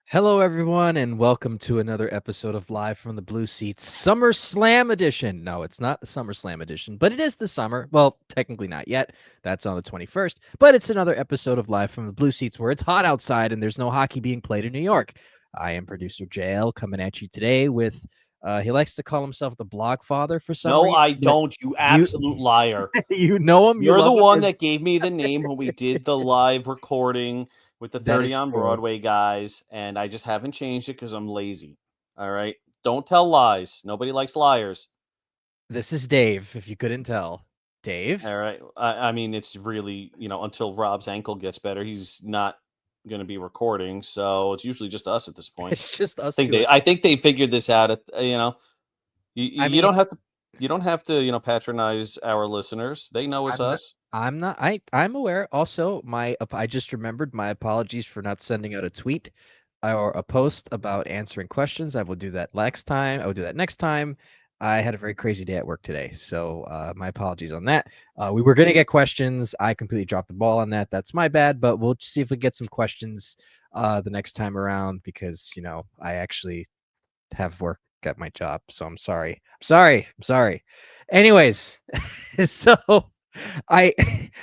Hello, everyone, and welcome to another episode of Live from the Blue Seats Summer Slam Edition. No, it's not the Summer Slam Edition, but it is the summer. Well, technically not yet. That's on the 21st. But it's another episode of Live from the Blue Seats where it's hot outside and there's no hockey being played in New York. I am producer JL coming at you today with, he likes to call himself the blog father for some No, reason. I don't, you absolute liar. You know him. You're the love him. one that gave me the name when we did the live recording with the That 30 is on true. Broadway guys, and I just haven't changed it because I'm lazy. All right? Don't tell lies. Nobody likes liars. This is Dave, if you couldn't tell. Dave? All right? I mean, it's really, until Rob's ankle gets better, he's not going to be recording, so it's usually just us at this point. It's just us two. I think they figured this out. I You don't have to. You don't have to, patronize our listeners. They know it's us. I'm not. I'm aware. Also, I just remembered my apologies for not sending out a tweet or a post about answering questions. I will do that next time. I will do that next time. I had a very crazy day at work today, so my apologies on that. We were gonna get questions. I completely dropped the ball on that. That's my bad. But we'll see if we get some questions the next time around because I actually have work at my job, so I'm sorry. I'm sorry. Anyways, so I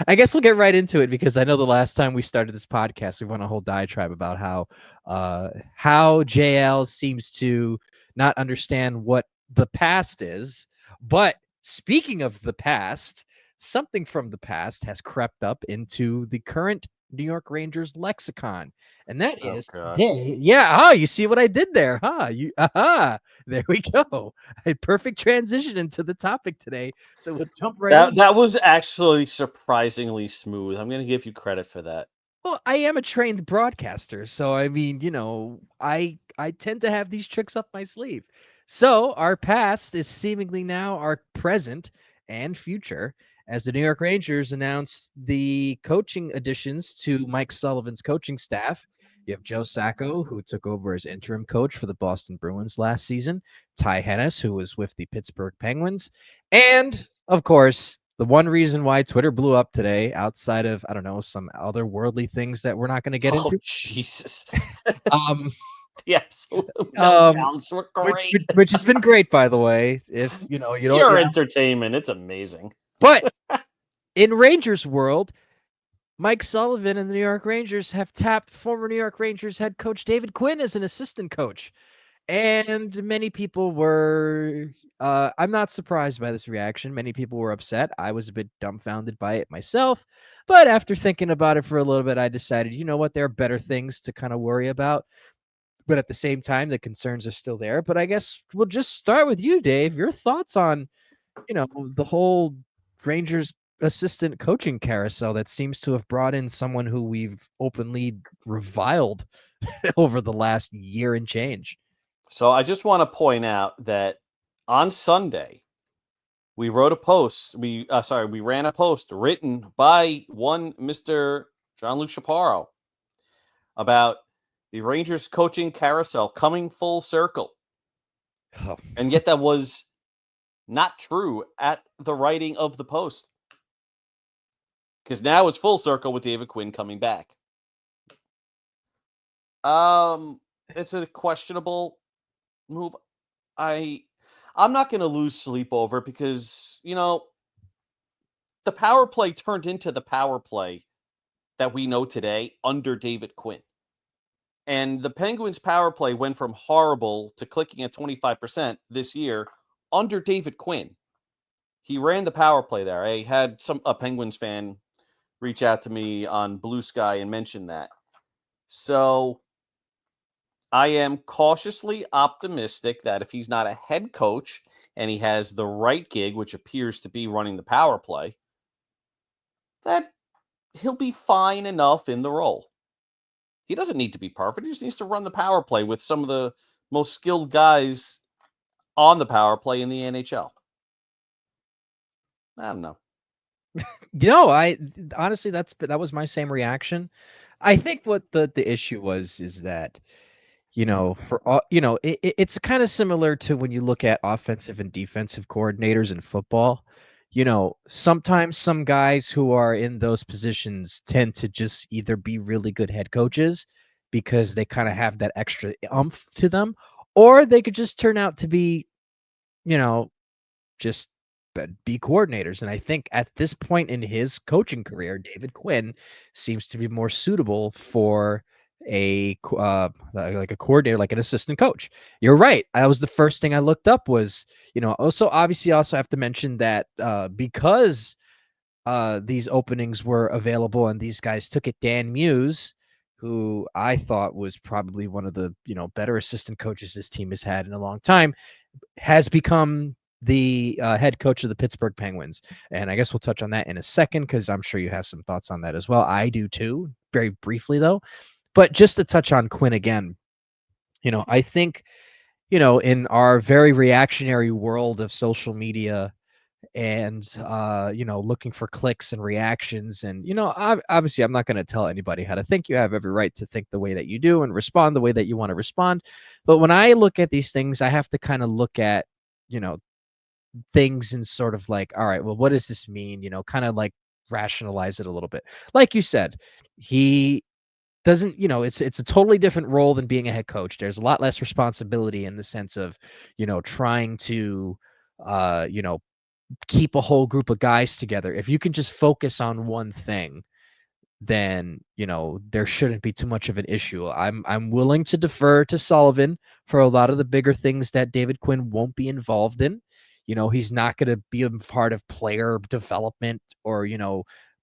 I guess we'll get right into it because I know the last time we started this podcast, we went a whole diatribe about how JL seems to not understand what the past is. But speaking of the past, something from the past has crept up into the current New York Rangers lexicon. And that is today. Yeah, you see what I did there, huh? There we go. A perfect transition into the topic today. So we'll jump right in. That was actually surprisingly smooth. I'm going to give you credit for that. Well, I am a trained broadcaster, so I mean, I tend to have these tricks up my sleeve. So our past is seemingly now our present and future, as the New York Rangers announced the coaching additions to Mike Sullivan's coaching staff. You have Joe Sacco, who took over as interim coach for the Boston Bruins last season, Ty Hennes, who was with the Pittsburgh Penguins, and of course, the one reason why Twitter blew up today, outside of, I don't know, some other worldly things that we're not going to get into. Jesus. The absolute meltdowns were great. Which has been great, by the way. If you don't, Pure entertainment. It's amazing. But in Rangers world, Mike Sullivan and the New York Rangers have tapped former New York Rangers head coach David Quinn as an assistant coach. And many people were, I'm not surprised by this reaction. Many people were upset. I was a bit dumbfounded by it myself. But after thinking about it for a little bit, I decided, you know what, there are better things to kind of worry about. But at the same time, the concerns are still there. But I guess we'll just start with you, Dave. Your thoughts on, the whole Rangers assistant coaching carousel that seems to have brought in someone who we've openly reviled over the last year and change. So I just want to point out that on Sunday, we wrote a post. We ran a post written by one Mr. John-Luc Chaparro about the Rangers coaching carousel coming full circle. Oh. And yet that was not true at the writing of the post. Because now it's full circle with David Quinn coming back. It's a questionable move. I'm not going to lose sleep over it because, the power play turned into the power play that we know today under David Quinn. And the Penguins power play went from horrible to clicking at 25% this year under David Quinn. He ran the power play there. I had a Penguins fan reach out to me on Blue Sky and mention that. So I am cautiously optimistic that if he's not a head coach and he has the right gig, which appears to be running the power play, that he'll be fine enough in the role. He doesn't need to be perfect. He just needs to run the power play with some of the most skilled guys on the power play in the NHL. I don't know. I honestly, that was my same reaction. I think what the issue was is that, for all, it's kind of similar to when you look at offensive and defensive coordinators in football. Sometimes some guys who are in those positions tend to just either be really good head coaches because they kind of have that extra umph to them, or they could just turn out to be, you know, just be coordinators. And I think at this point in his coaching career, David Quinn seems to be more suitable for like a coordinator, like an assistant coach. You're right. That was the first thing I looked up was, also obviously also have to mention that because these openings were available and these guys took it, Dan Muse, who I thought was probably one of the, better assistant coaches this team has had in a long time, has become the head coach of the Pittsburgh Penguins. And I guess we'll touch on that in a second because I'm sure you have some thoughts on that as well. I do too, very briefly though. But just to touch on Quinn again, I think, in our very reactionary world of social media and looking for clicks and reactions, and obviously I'm not going to tell anybody how to think. You have every right to think the way that you do and respond the way that you want to respond. But when I look at these things, I have to kind of look at you know things and sort of like, all right, well, what does this mean? Kind of like rationalize it a little bit. Like you said, he doesn't, it's a totally different role than being a head coach. There's a lot less responsibility in the sense of, trying to you know keep a whole group of guys together. If you can just focus on one thing, then there shouldn't be too much of an issue. I'm willing to defer to Sullivan for a lot of the bigger things that David Quinn won't be involved in. He's not going to be a part of player development or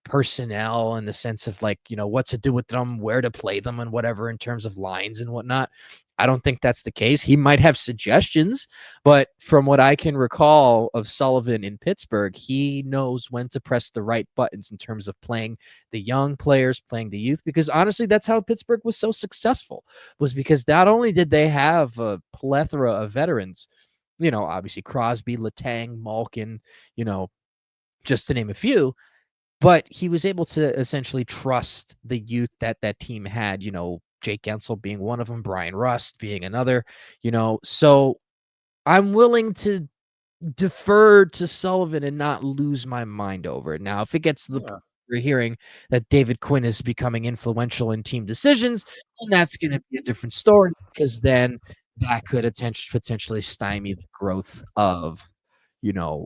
personnel in the sense of like what to do with them, where to play them, and whatever in terms of lines and whatnot. I don't think that's the case. He might have suggestions, but from what I can recall of Sullivan in Pittsburgh, he knows when to press the right buttons in terms of playing the young players, playing the youth, because honestly, that's how Pittsburgh was so successful, was because not only did they have a plethora of veterans, obviously Crosby, Letang, Malkin, you know, just to name a few, but he was able to essentially trust the youth that that team had, Jake Gensel being one of them, Brian Rust being another, so I'm willing to defer to Sullivan and not lose my mind over it. Now, if it gets to the point Yeah. we're hearing that David Quinn is becoming influential in team decisions, then that's going to be a different story because then that could potentially stymie the growth of, you know,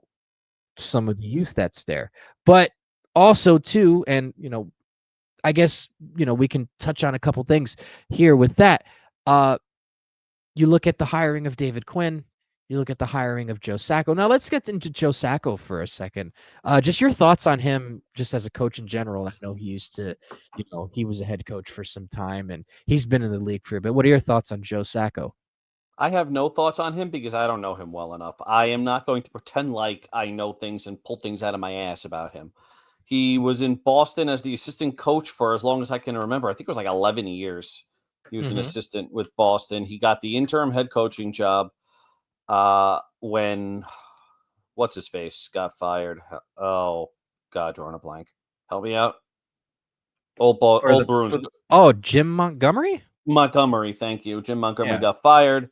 some of the youth that's there. But also too, and I guess we can touch on a couple things here with that. Uh, you look at the hiring of David Quinn, you look at the hiring of Joe Sacco. Now let's get into Joe Sacco for a second. Just your thoughts on him, just as a coach in general. I know he used to, he was a head coach for some time, and he's been in the league for a bit. What are your thoughts on Joe Sacco? I have no thoughts on him because I don't know him well enough. I am not going to pretend like I know things and pull things out of my ass about him. He was in Boston as the assistant coach for as long as I can remember. I think it was like 11 years. He was an Mm-hmm. assistant with Boston. He got the interim head coaching job when what's his face got fired. Oh God, drawing a blank. Help me out. Old Bruins. Jim Montgomery? Montgomery, thank you. Jim Montgomery Yeah, got fired.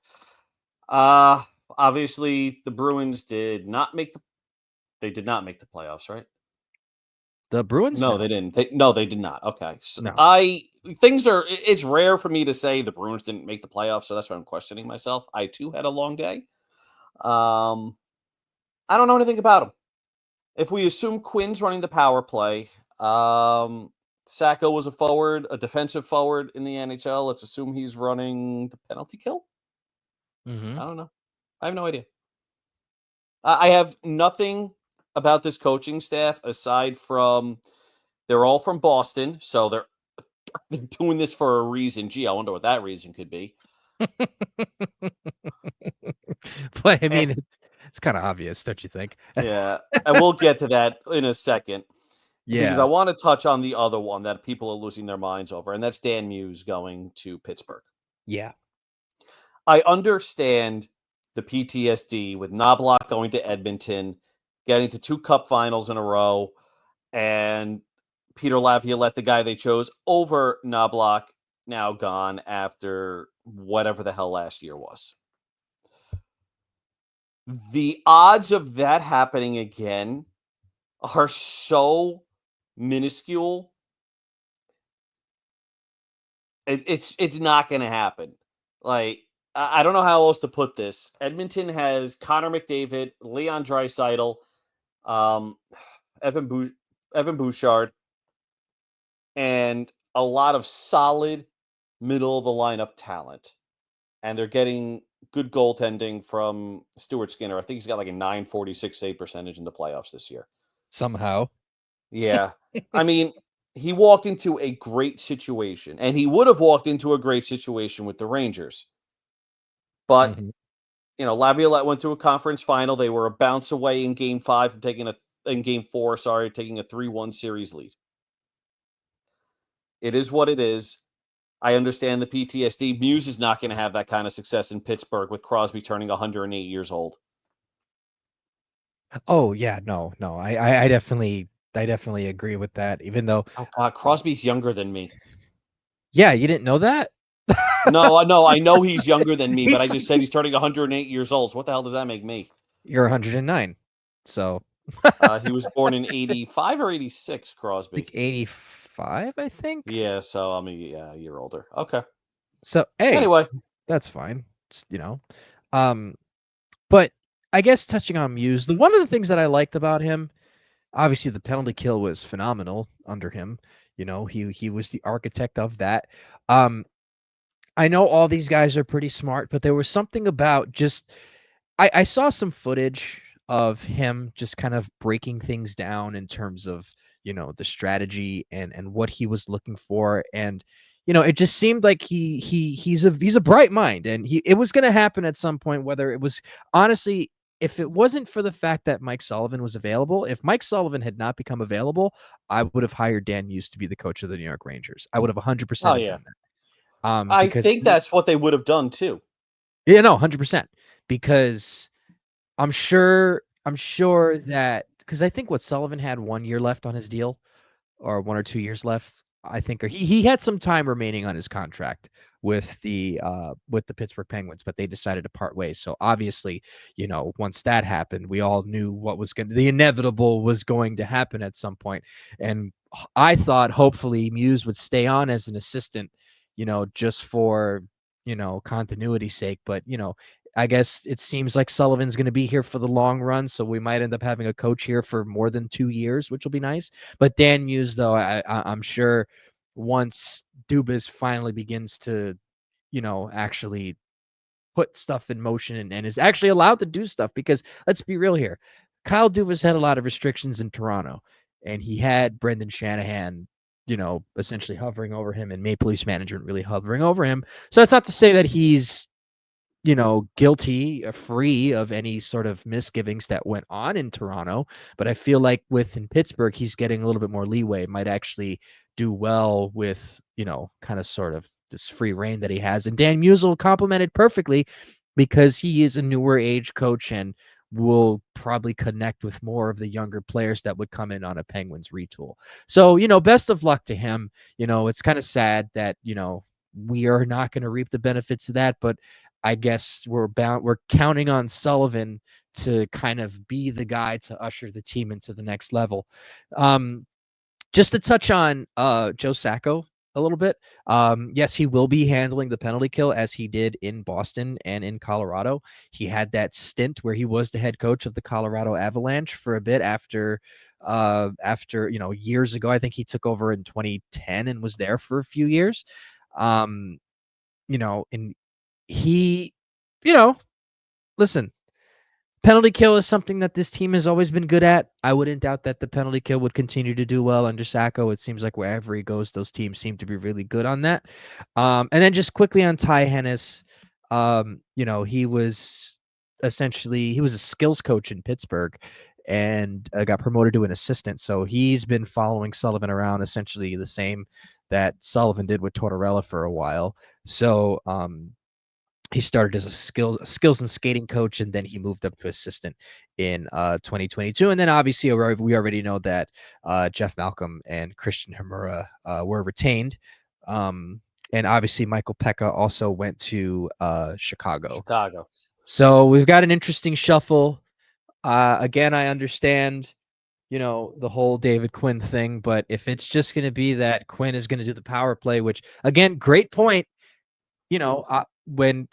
Uh Obviously the Bruins did not make the playoffs, right? the Bruins? No, No, they didn't. No, they did not. Okay. So no. it's rare for me to say the Bruins didn't make the playoffs, so that's why I'm questioning myself. I too had a long day. Um I don't know anything about him. If we assume Quinn's running the power play, Sacco was a forward, a defensive forward in the NHL. Let's assume he's running the penalty kill. Mm-hmm. I don't know. I have no idea. I have nothing about this coaching staff aside from they're all from Boston, so they're doing this for a reason. Gee, I wonder what that reason could be. But I Eh, mean, it's kind of obvious, don't you think? yeah, and we'll get to that in a second because I Yeah. want to touch on the other one that people are losing their minds over, and that's Dan Muse going to Pittsburgh. Yeah. I understand the PTSD with Knobloch going to Edmonton, getting to two cup finals in a row, and Peter Laviolette, the guy they chose, over Knobloch, now gone after whatever the hell last year was. The odds of that happening again are so minuscule. It's not going to happen. Like I don't know how else to put this. Edmonton has Connor McDavid, Leon Draisaitl, um, Evan Evan Bouchard, and a lot of solid middle of the lineup talent. And they're getting good goaltending from Stuart Skinner. I think he's got like a 946 save percentage in the playoffs this year. Somehow. Yeah. I mean, he walked into a great situation, and he would have walked into a great situation with the Rangers. But, Mhm. Laviolette went to a conference final. They were a bounce away in game 5 from in game 4, sorry, taking a 3-1 series lead. It is what it is. I understand the PTSD. Muse is not going to have that kind of success in Pittsburgh with Crosby turning 108 years old. Oh, yeah, no, no, I definitely agree with that, even though Oh god, Crosby's younger than me. yeah, you didn't know that? No, I know he's younger than me, but I He's just said he's turning 108 years old. So what the hell does that make me? You're 109, so He was born in 85 or 86, like Crosby. 85, I think? Yeah, so a year older. Okay. So, hey, Anyway, that's fine, just, um, but I guess touching on Muse, the one of the things that I liked about him, obviously the penalty kill was phenomenal under him, he was the architect of that. um, I know all these guys are pretty smart, but there was something about just I saw some footage of him just kind of breaking things down in terms of, the strategy and what he was looking for. And, it just seemed like he's a bright mind, and it was gonna happen at some point, whether it was honestly, if it wasn't for the fact that Mike Sullivan was available, if Mike Sullivan had not become available, I would have hired Dan Muse to be the coach of the New York Rangers. I would have oh 100% have yeah. done that. I Because think that's what they would have done too. yeah, no, 100%. Because I'm sure that because I think what Sullivan had 1 year left on his deal, or 1 or 2 years left, I think, or he had some time remaining on his contract with the Pittsburgh Penguins, but they decided to part ways. So obviously, once that happened, we all knew what was the inevitable was going to happen at some point. And I thought hopefully Muse would stay on as an assistant, just for, continuity's sake. But, I guess it seems like Sullivan's going to be here for the long run, so we might end up having a coach here for more than 2 years, which will be nice. But Dan Muse, though, I'm sure once Dubas finally begins to, actually put stuff in motion and is actually allowed to do stuff, because let's be real here, Kyle Dubas had a lot of restrictions in Toronto, and he had Brendan Shanahan, essentially hovering over him, and Maple Leafs management really hovering over him. So that's not to say that he's guilty, free of any sort of misgivings that went on in Toronto. But I feel like in Pittsburgh, he's getting a little bit more leeway, might actually do well with, kind of sort of this free reign that he has. And Dan Musial complemented perfectly, because he is a newer age coach and will probably connect with more of the younger players that would come in on a Penguins retool. So, best of luck to him. It's kind of sad that, we are not going to reap the benefits of that, but I guess we're counting on Sullivan to kind of be the guy to usher the team into the next level. Um, just to touch on Joe Sacco a little bit. Yes, he will be handling the penalty kill as he did in Boston and in Colorado. He had that stint where he was the head coach of the Colorado Avalanche for a bit after years ago. I think he took over in 2010 and was there for a few years. Um, and he, you know, listen, penalty kill is something that this team has always been good at. I wouldn't doubt that the penalty kill would continue to do well under Sacco. It seems like wherever he goes, those teams seem to be really good on that. And then just quickly on Ty Hennes, he was he was a skills coach in Pittsburgh, and got promoted to an assistant. So he's been following Sullivan around, essentially the same that Sullivan did with Tortorella for a while. So he started as a skills and skating coach, and then he moved up to assistant in 2022. And then obviously we already know that Jeff Malcolm and Christian Himura were retained. Um, and obviously Michael Pekka also went to Chicago. Chicago. So we've got an interesting shuffle. Again, I understand, the whole David Quinn thing, but if it's just going to be that Quinn is going to do the power play, which again, great point. When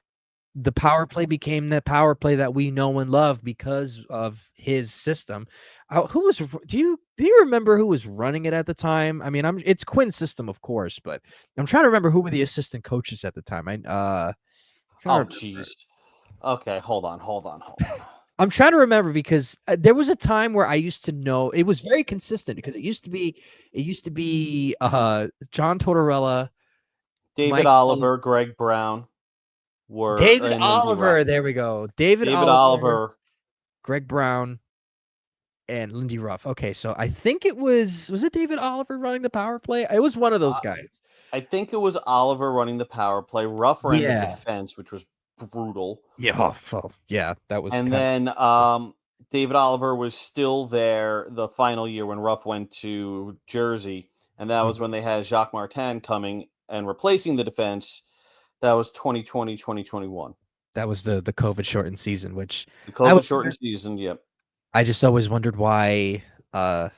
the power play became the power play that we know and love because of his system. Who was do you remember who was running it at the time? I mean, it's Quinn's system, of course, but I'm trying to remember who were the assistant coaches at the time. Trying to Oh, remember. jeez. Okay, hold on. I'm trying to remember because there was a time where I used to know it was very consistent because it used to be John Tortorella, David Mike Sullivan, Oliver, Greg Brown David and Lindy Ruff. Oliver. There we go. David David Oliver, Oliver. Greg Brown, and Lindy Ruff. Okay, so I think it was it David Oliver running the power play? It was one of those Uh, guys. I think it was Oliver running the power play. Ruff ran the Yeah. defense, which was brutal. Yeah. Oh, yeah, that was And kind then of David Oliver was still there the final year when Ruff went to Jersey, and that was Mhm. when they had Jacques Martin coming and replacing the defense. That was 2020, 2021. That was the COVID shortened season, which The I COVID always shortened wondered. season. Yep. I just always wondered why uh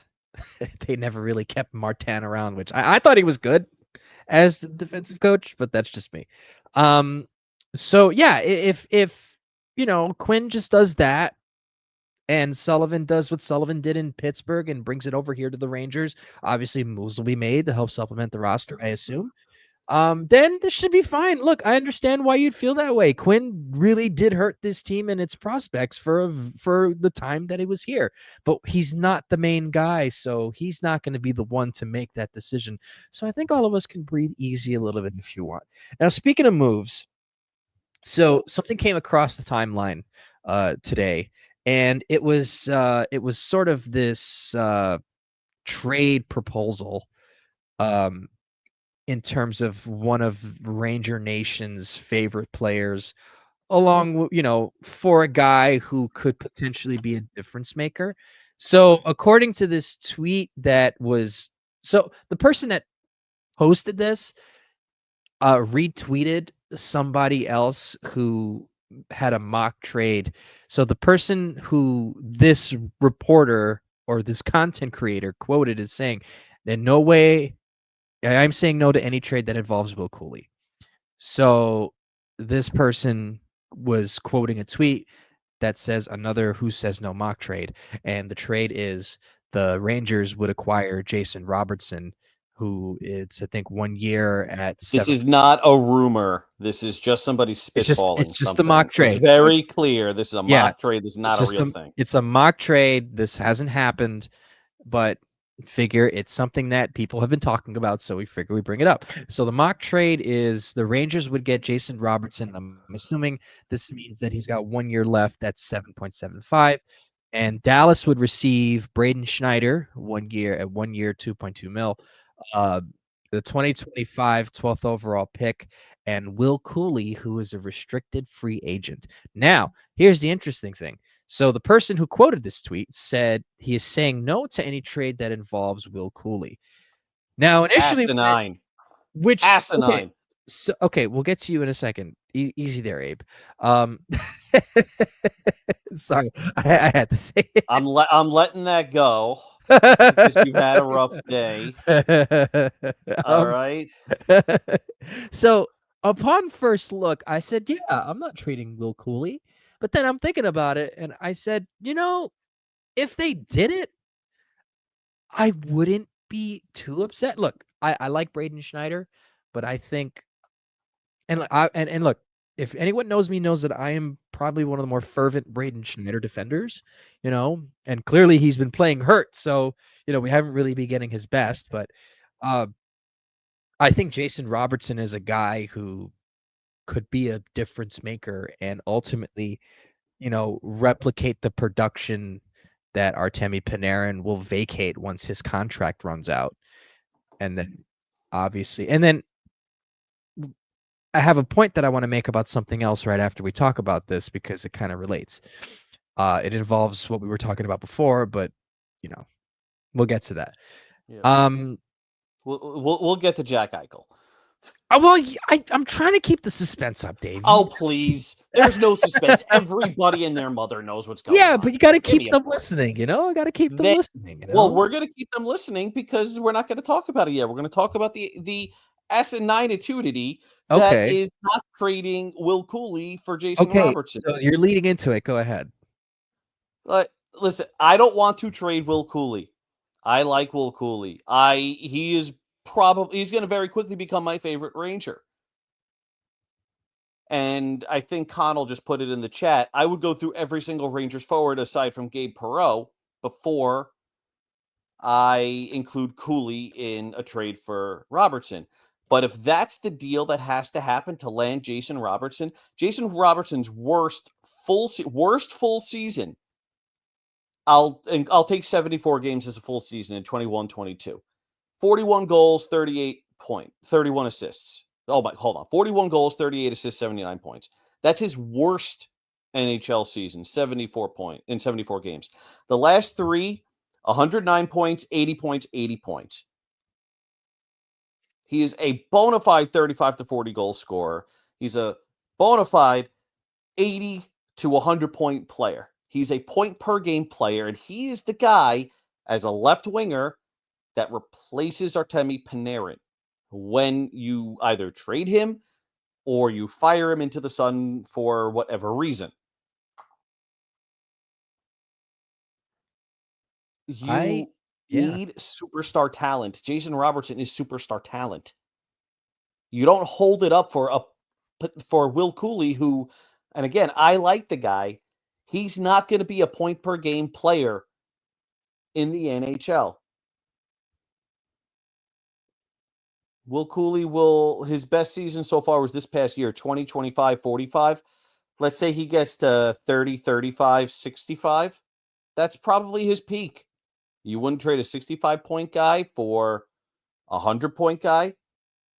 they never really kept Martin around, which I thought he was good as the defensive coach, but that's just me. Um, so yeah, if Quinn just does that and Sullivan does what Sullivan did in Pittsburgh and brings it over here to the Rangers, obviously moves will be made to help supplement the roster, I assume. Then this should be fine. Look, I understand why you'd feel that way. Quinn really did hurt this team and its prospects for the time that he was here, but he's not the main guy, so he's not going to be the one to make that decision. So I think all of us can breathe easy a little bit if you want. Now, speaking of moves, so something came across the timeline today, and it was sort of this trade proposal. Um, in terms of one of Ranger Nation's favorite players, for a guy who could potentially be a difference maker. So, according to this tweet the person that posted this retweeted somebody else who had a mock trade. So the person who this reporter or this content creator quoted is saying, "In no way I'm saying no to any trade that involves Will Cooley." So this person was quoting a tweet that says another "Who Says No" mock trade, and the trade is the Rangers would acquire Jason Robertson, who it's I think 1 year at This seven. is not a rumor. This is just somebody It's spitballing just a mock something. trade. So Very clear. This is a yeah, mock trade. This is it's not a just real thing. it's a mock trade. This hasn't happened, but figure it's something that people have been talking about, so we figure we bring it up. So the mock trade is the Rangers would get Jason Robertson. I'm assuming this means that he's got 1 year left. That's 7.75. And Dallas would receive Braden Schneider 1 year at 1 year, 2.2 mil. Uh, the 2025 12th overall pick, and Will Cooley, who is a restricted free agent. Now, here's the interesting thing. So the person who quoted this tweet said he is saying no to any trade that involves Will Cooley. Now, initially, Asinine. which okay, Asinine. so okay, we'll get to you in a second. Easy there, Abe. Um, sorry, I had to say it. I'm letting that go because you've had a rough day. All um, right. so upon first look, I said, "Yeah, I'm not trading Will Cooley." But then I'm thinking about it, and I said, if they did it, I wouldn't be too upset. Look, I like Braden Schneider, but I think and look, if anyone knows me knows that I am probably one of the more fervent Braden Schneider defenders, and clearly he's been playing hurt, so we haven't really been getting his best. But uh, I think Jason Robertson is a guy who could be a difference maker and ultimately, replicate the production that Artemi Panarin will vacate once his contract runs out. And then obviously, and then I have a point that I want to make about something else right after we talk about this because it kind of relates. It involves what we were talking about before, but you know, we'll get to that. Yeah. Um, We'll get to Jack Eichel. well, I'm trying to keep the suspense up, Dave. Oh, please. There's no suspense. Everybody and their mother knows what's going Yeah, but on. you got to Give keep me a them break. listening. I got to keep them They listening. Well, we're going to keep them listening because we're not going to talk about it yet. We're going to talk about the asinitudity that Okay. is not trading Will Cooley for Jason Okay. Robertson. So you're leading into it. Go ahead. Listen, I don't want to trade Will Cooley. I like Will Cooley. He's going to very quickly become my favorite Ranger. And I think Connell just put it in the chat. I would go through every single Rangers forward aside from Gabe Perreault before I include Cooley in a trade for Robertson. But if that's the deal that has to happen to land Jason Robertson's worst full season, I'll take 74 games as a full season in 21-22. 41 goals, 31 assists. Oh my, hold on. 41 goals, 38 assists, 79 points. That's his worst NHL season, 74 games. The last 3, 109 points, 80 points, 80 points. He is a bona fide 35 to 40 goal scorer. He's a bona fide 80 to 100 point player. He's a point per game player, and he is the guy as a left winger that replaces Artemi Panarin when you either trade him or you fire him into the sun for whatever reason. I You Yeah. need superstar talent. Jason Robertson is superstar talent. You don't hold it up for Will Cooley, who, and again, I like the guy. He's not going to be a point per game player in the NHL. Will Cooley his best season so far was this past year, 20, 25, 45. Let's say he gets to 30, 35, 65. That's probably his peak. You wouldn't trade a 65-point guy for a 100-point guy?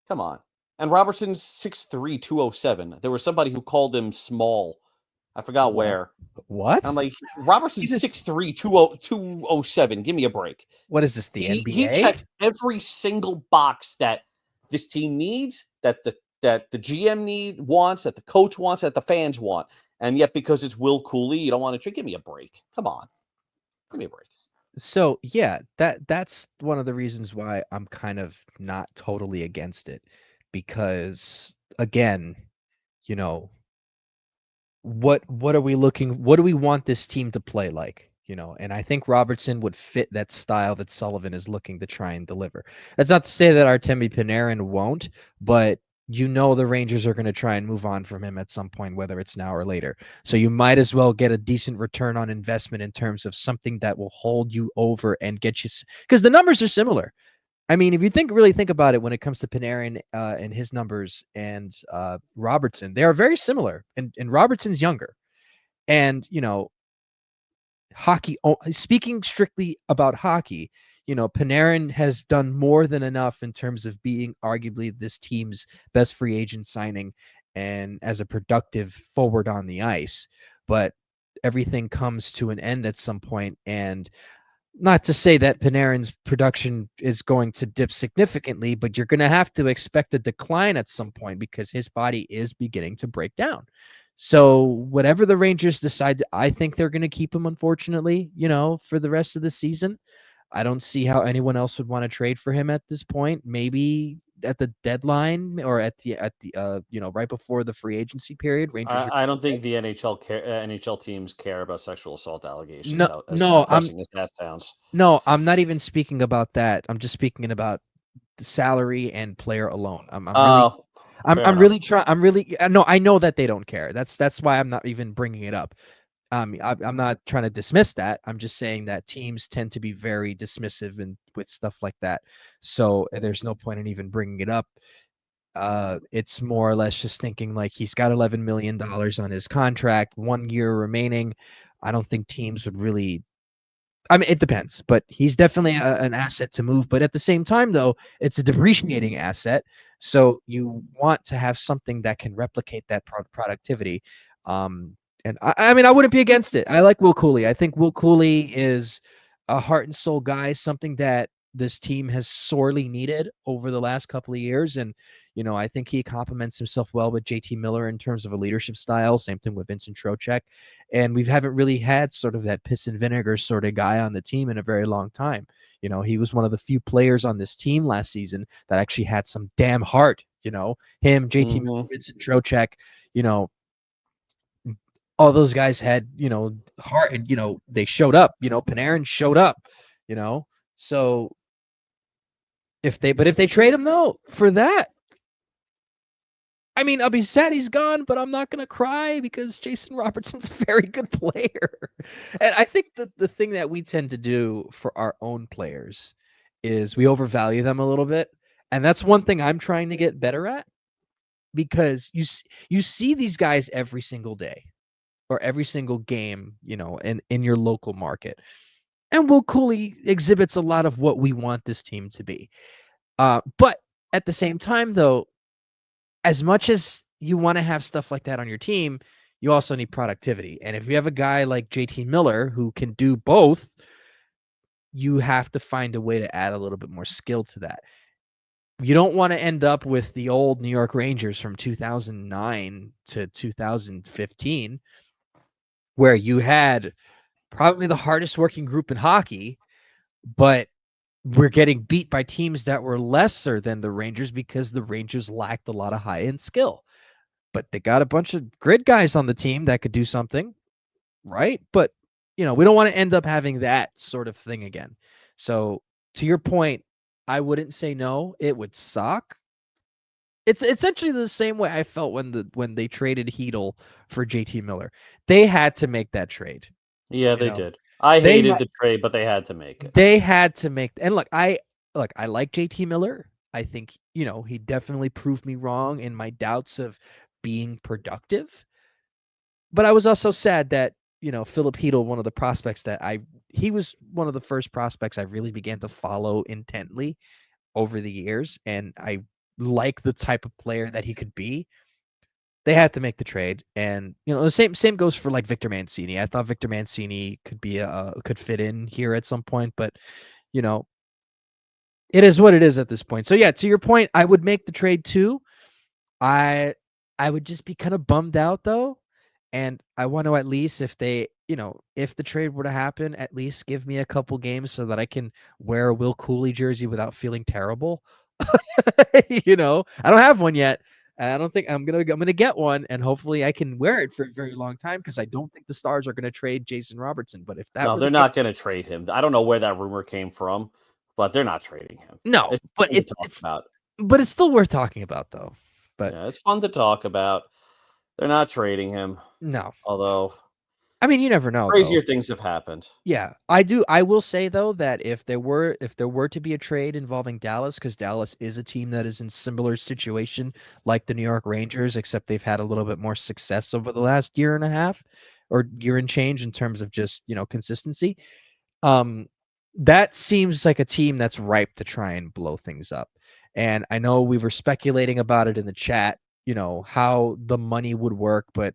Come on. And Robertson's 6'3", 207. There was somebody who called him small. I forgot What? where. And I'm What? like, Robertson's He's a 6'3", 207. Give me a break. What is this? The He NBA? checks every single box that this team needs, that the GM wants, that the coach wants, that the fans want. And yet, because it's Will Cooley, you don't want to give me a break. Come on. Give me a break. So yeah, that's one of the reasons why I'm kind of not totally against it, because again, you know, what are we looking what do we want this team to play like? And I think Robertson would fit that style that Sullivan is looking to try and deliver. That's not to say that Artemi Panarin won't, but the Rangers are going to try and move on from him at some point, whether it's now or later. So you might as well get a decent return on investment in terms of something that will hold you over and get you, because the numbers are similar. I mean, if you really think about it, when it comes to Panarin and his numbers and Robertson, they are very similar. And Robertson's younger. And hockey. Speaking strictly about hockey, Panarin has done more than enough in terms of being arguably this team's best free agent signing and as a productive forward on the ice. But everything comes to an end at some point, and not to say that Panarin's production is going to dip significantly, but you're going to have to expect a decline at some point because his body is beginning to break down. So whatever the Rangers decide, I think they're going to keep him, unfortunately, for the rest of the season. I don't see how anyone else would want to trade for him at this point. Maybe at the deadline or at the right before the free agency period, Rangers are I don't think the NHL teams care about sexual assault allegations. no, As no, depressing as that sounds. I'm not even speaking about that. I'm just speaking about the salary and player alone. I'm really Oh, fair I'm really enough. trying. I'm really no. I know that they don't care. That's why I'm not even bringing it up. I'm not trying to dismiss that. I'm just saying that teams tend to be very dismissive and with stuff like that. So there's no point in even bringing it up. It's more or less just thinking like he's got $11 million on his contract, 1 year remaining. I don't think teams would really I mean, it depends, but he's definitely an asset to move. But at the same time, though, it's a depreciating asset, so you want to have something that can replicate that productivity. Um, and I mean, I wouldn't be against it. I like Will Cooley. I think Will Cooley is a heart and soul guy, something that this team has sorely needed over the last couple of years. And I think he complements himself well with JT Miller in terms of a leadership style. Same thing with Vincent Trocheck. And we haven't really had sort of that piss and vinegar sort of guy on the team in a very long time. He was one of the few players on this team last season that actually had some damn heart. Him, JT Miller, Hmm. Vincent Trocheck, you know, all those guys had, heart, and they showed up. Panarin showed up, you know. So if they trade him though for that, I mean, I'll be sad he's gone, but I'm not gonna cry because Jason Robertson's a very good player. And I think that the thing that we tend to do for our own players is we overvalue them a little bit. And that's one thing I'm trying to get better at, because you see these guys every single day or every single game, in your local market. And Will Cooley exhibits a lot of what we want this team to be. But at the same time, though, as much as you want to have stuff like that on your team, you also need productivity. And if you have a guy like JT Miller who can do both, you have to find a way to add a little bit more skill to that. You don't want to end up with the old New York Rangers from 2009 to 2015, where you had probably the hardest working group in hockey, but we're getting beat by teams that were lesser than the Rangers because the Rangers lacked a lot of high end skill. But they got a bunch of grid guys on the team that could do something, right? But we don't want to end up having that sort of thing again. So to your point, I wouldn't say no. It would suck. It's essentially the same way I felt when they traded Heedle for JT Miller. They had to make that trade. Yeah, You they know, did. I they hated had the trade, but they had to make it. they had to make. And I like JT Miller. I think he definitely proved me wrong in my doubts of being productive. But I was also sad that, Philip Hedel, one of the prospects that he was one of the first prospects I really began to follow intently over the years, and I like the type of player that he could be. They had to make the trade, and the same goes for like Victor Mancini. I thought Victor Mancini could fit in here at some point, but you know, it is what it is at this point. So yeah, to your point, I would make the trade too. I I would just be kind of bummed out though, and I want to at least, if the trade were to happen, at least give me a couple games so that I can wear a Will Cooley jersey without feeling terrible. I don't have one yet. And I don't think I'm gonna get one, and hopefully I can wear it for a very long time because I don't think the Stars are gonna trade Jason Robertson. But if that No, were the they're case, not going to trade him. I don't know where that rumor came from, but they're not trading him. no, It's but fun to talk about. it's still worth talking about though. But Yeah, it's fun to talk about. They're not trading him, no, although I mean you never know crazier though. things have happened. Yeah, I do. I will say though that if there were to be a trade involving Dallas, because Dallas is a team that is in similar situation like the New York Rangers, except they've had a little bit more success over the last year and a half or year and change in terms of just consistency. Um, that seems like a team that's ripe to try and blow things up. And I know we were speculating about it in the chat, how the money would work, but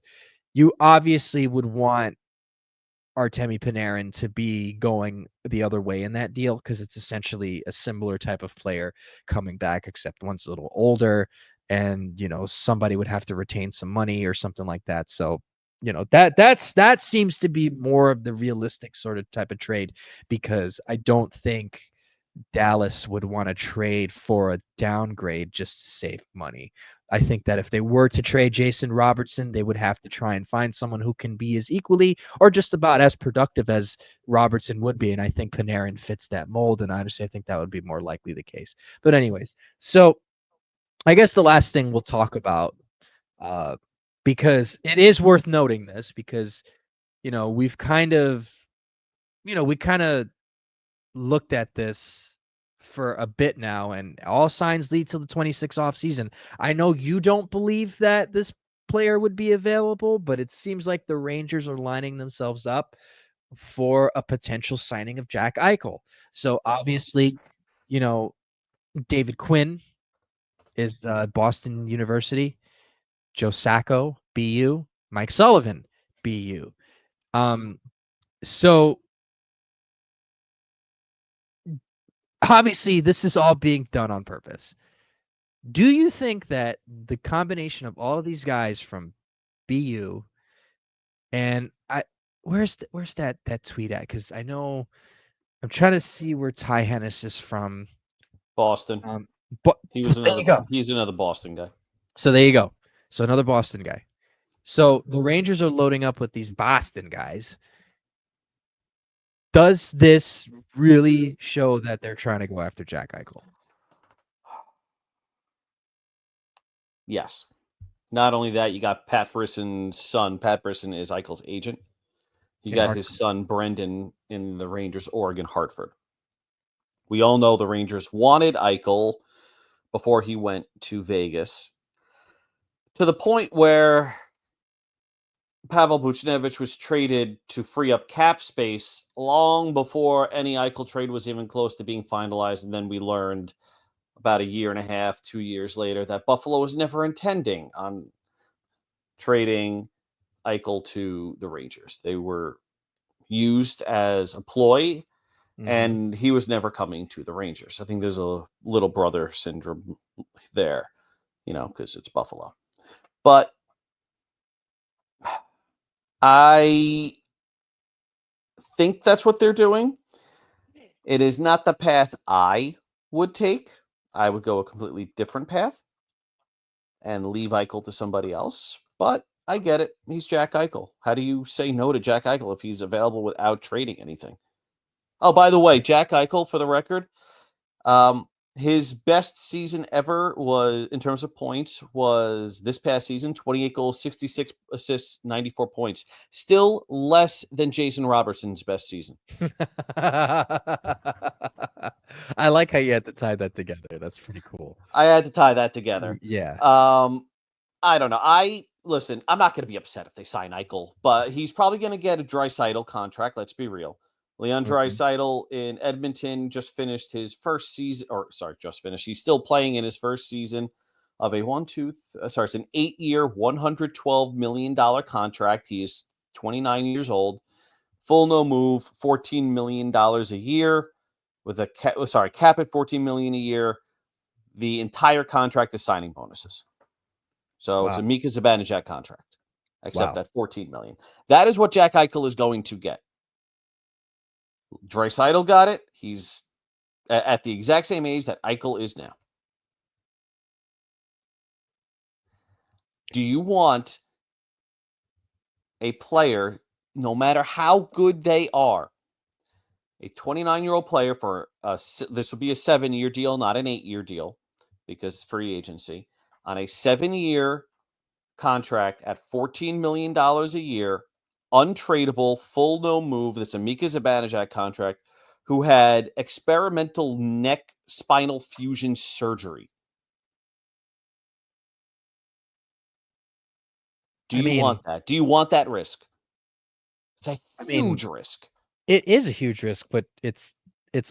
you obviously would want Artemi Panarin to be going the other way in that deal because it's essentially a similar type of player coming back, except one's a little older, and somebody would have to retain some money or something like that. So that seems to be more of the realistic sort of type of trade, because I don't think Dallas would want to trade for a downgrade just to save money. I think that if they were to trade Jason Robertson, they would have to try and find someone who can be as equally or just about as productive as Robertson would be. And I think Panarin fits that mold. And honestly, I think that would be more likely the case. But, anyways, so I guess the last thing we'll talk about, uh, because it is worth noting this, because, we've kind of, we kind of looked at this for a bit now, and all signs lead to the 26 off season. I know you don't believe that this player would be available, but it seems like the Rangers are lining themselves up for a potential signing of Jack Eichel. So obviously, you know, David Quinn is Boston University, Joe Sacco, BU, Mike Sullivan, BU. So obviously, this is all being done on purpose. Do you think that the combination of all of these guys from BU and where's that tweet at? Because I know I'm trying to see where Ty Hennes is from. Boston. But He's there you go. another Boston guy. So there you go. So another Boston guy. So the Rangers are loading up with these Boston guys. Does this really show that they're trying to go after Jack Eichel? Yes. Not only that, you got Pat Brisson's son. Pat Brisson is Eichel's agent. You got his son, Brendan, in the Rangers, Oregon, Hartford. We all know the Rangers wanted Eichel before he went to Vegas, to the point where Pavel Buchnevich was traded to free up cap space long before any Eichel trade was even close to being finalized. And then we learned about a year and a half, 2 years later, that Buffalo was never intending on trading Eichel to the Rangers. They were used as a ploy, and he was never coming to the Rangers. I think there's a little brother syndrome there, because it's Buffalo. But I think that's what they're doing. It is not the path I would take. I would go a completely different path and leave Eichel to somebody else. But I get it. He's Jack Eichel. How do you say no to Jack Eichel if he's available without trading anything? Oh, by the way, Jack Eichel, for the record, his best season ever was, in terms of points, was this past season: 28 goals, 66 assists, 94 points. Still less than Jason Robertson's best season. I like how you had to tie that together. That's pretty cool. I had to tie that together. Yeah. I don't know. Listen, I'm not going to be upset if they sign Eichel, but he's probably going to get a Draisaitl contract. Let's be real. Leon Draisaitl in Edmonton just finished his first season, just finished. He's still playing in his first season of it's an 8-year, $112 million contract. He is 29 years old. Full no move, $14 million a year with a cap at $14 million a year. The entire contract is signing bonuses. So it's a Mika Zibanejad contract, except at $14 million. That is what Jack Eichel is going to get. Draisaitl got it. He's at the exact same age that Eichel is now. Do you want a player, no matter how good they are, a 29-year-old player for this would be a 7-year deal, not an 8-year deal, because free agency, on a 7-year contract at $14 million a year, untradeable, full no move. That's a Mika Zibanejad contract, who had experimental neck spinal fusion surgery. Do you want that? Do you want that risk? It's a huge risk. It is a huge risk, but it's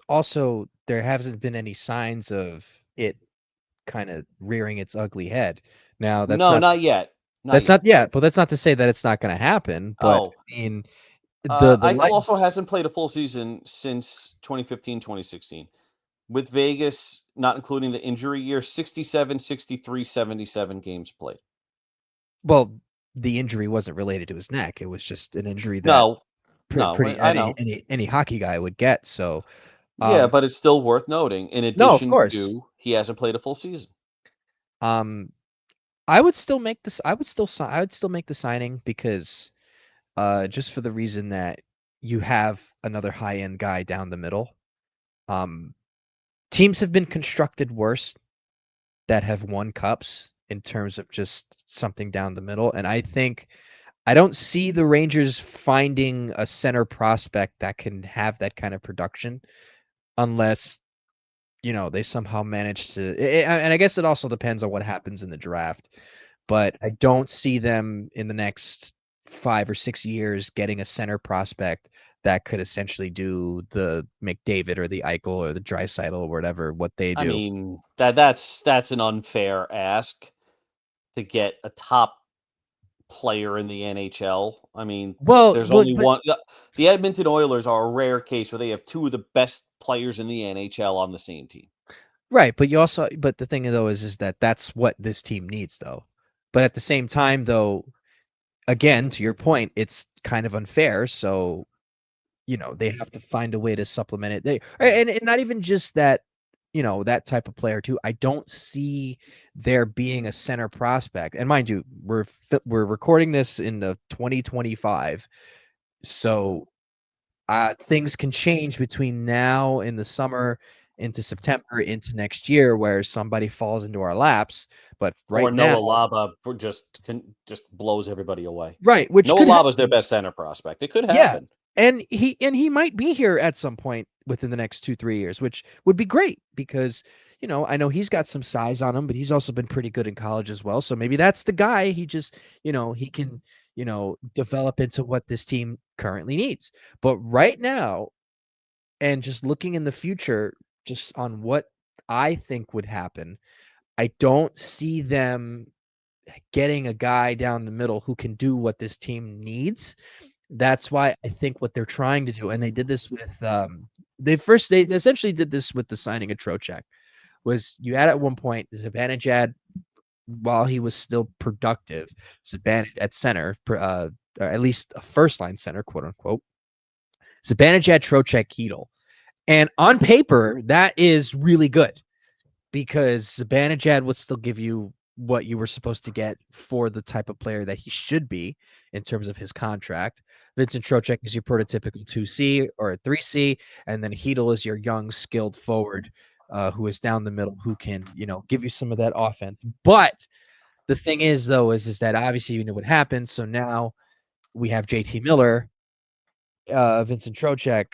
also, there hasn't been any signs of it kind of rearing its ugly head. Now that's not yet. That's not yet, but that's not to say that it's not going to happen. But I mean, Eichel also hasn't played a full season since 2015, 2016. With Vegas, not including the injury year, 67, 63, 77 games played. Well, the injury wasn't related to his neck. It was just an injury that I know. any hockey guy would get. So yeah, but it's still worth noting. In addition to, he hasn't played a full season. I would still make this. I would still make the signing, because just for the reason that you have another high-end guy down the middle. Teams have been constructed worse that have won cups in terms of just something down the middle. And I don't see the Rangers finding a center prospect that can have that kind of production unless, they somehow manage to. And I guess it also depends on what happens in the draft. But I don't see them in the next 5 or 6 years getting a center prospect that could essentially do the McDavid or the Eichel or the Draisaitl or whatever what they I do. mean, that's an unfair ask to get a top player in the NHL. I mean, Well, there's but only one. The Edmonton Oilers are a rare case where they have two of the best players in the NHL on the same team. right, but the thing though is that that's what this team needs though. But at the same time though, again, to your point, it's kind of unfair. So, they have to find a way to supplement it. And not even just that, that type of player too. I don't see there being a center prospect. And mind you, we're recording this in the 2025. So, things can change between now in the summer into September into next year where somebody falls into our laps. But Or right now, Noah Laba just blows everybody away. right, which Noah could Laba's their happen. best center prospect. It could Yeah, happen. and he might be here at some point within the next 2-3 years, which would be great because, I know he's got some size on him, but he's also been pretty good in college as well. So maybe that's the guy. He just, he can, develop into what this team currently needs. But right now, and just looking in the future, just on what I think would happen, I don't see them getting a guy down the middle who can do what this team needs. That's why I think what they're trying to do, and they did this with they essentially did this with the signing of Trocheck, was you had at one point Zibanejad, while he was still productive, Zibanejad at center, or at least a first line center, quote unquote, Zibanejad, Trocheck, Hedel. And on paper, that is really good because Zibanejad would still give you what you were supposed to get for the type of player that he should be in terms of his contract. Vincent Trocheck is your prototypical 2C or a 3C, and then Hedel is your young, skilled forward who is down the middle, who can, give you some of that offense. But the thing is, though, is that obviously you know what happens. So now we have JT Miller, Vincent Trocheck,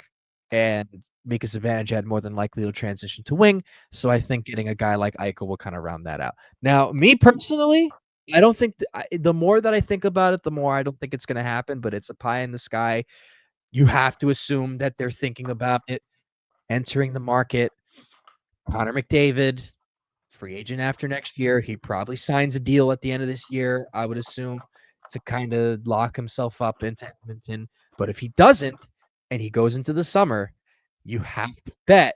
and Mika Zibanejad more than likely will transition to wing. So I think getting a guy like Eichel will kind of round that out. Now, me personally, I don't think the more that I think about it, the more I don't think it's going to happen. But it's a pie in the sky. You have to assume that they're thinking about it, entering the market. Connor McDavid, free agent after next year. He probably signs a deal at the end of this year, I would assume, to kind of lock himself up into Edmonton. But if he doesn't and he goes into the summer, you have to bet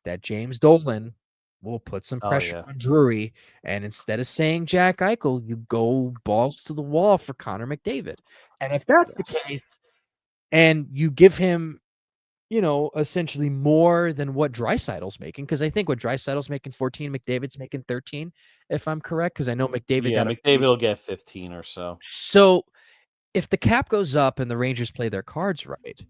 that James Dolan will put some Oh pressure yeah. on Drury. And instead of saying Jack Eichel, you go balls to the wall for Connor McDavid. And if that's the Yes. case, and you give him essentially more than what Draisaitl's making, because I think what Draisaitl's making 14, McDavid's making 13, if I'm correct, because I know McDavid Yeah, got a McDavid will get 15 or so. so if the cap goes up and the Rangers play their cards right,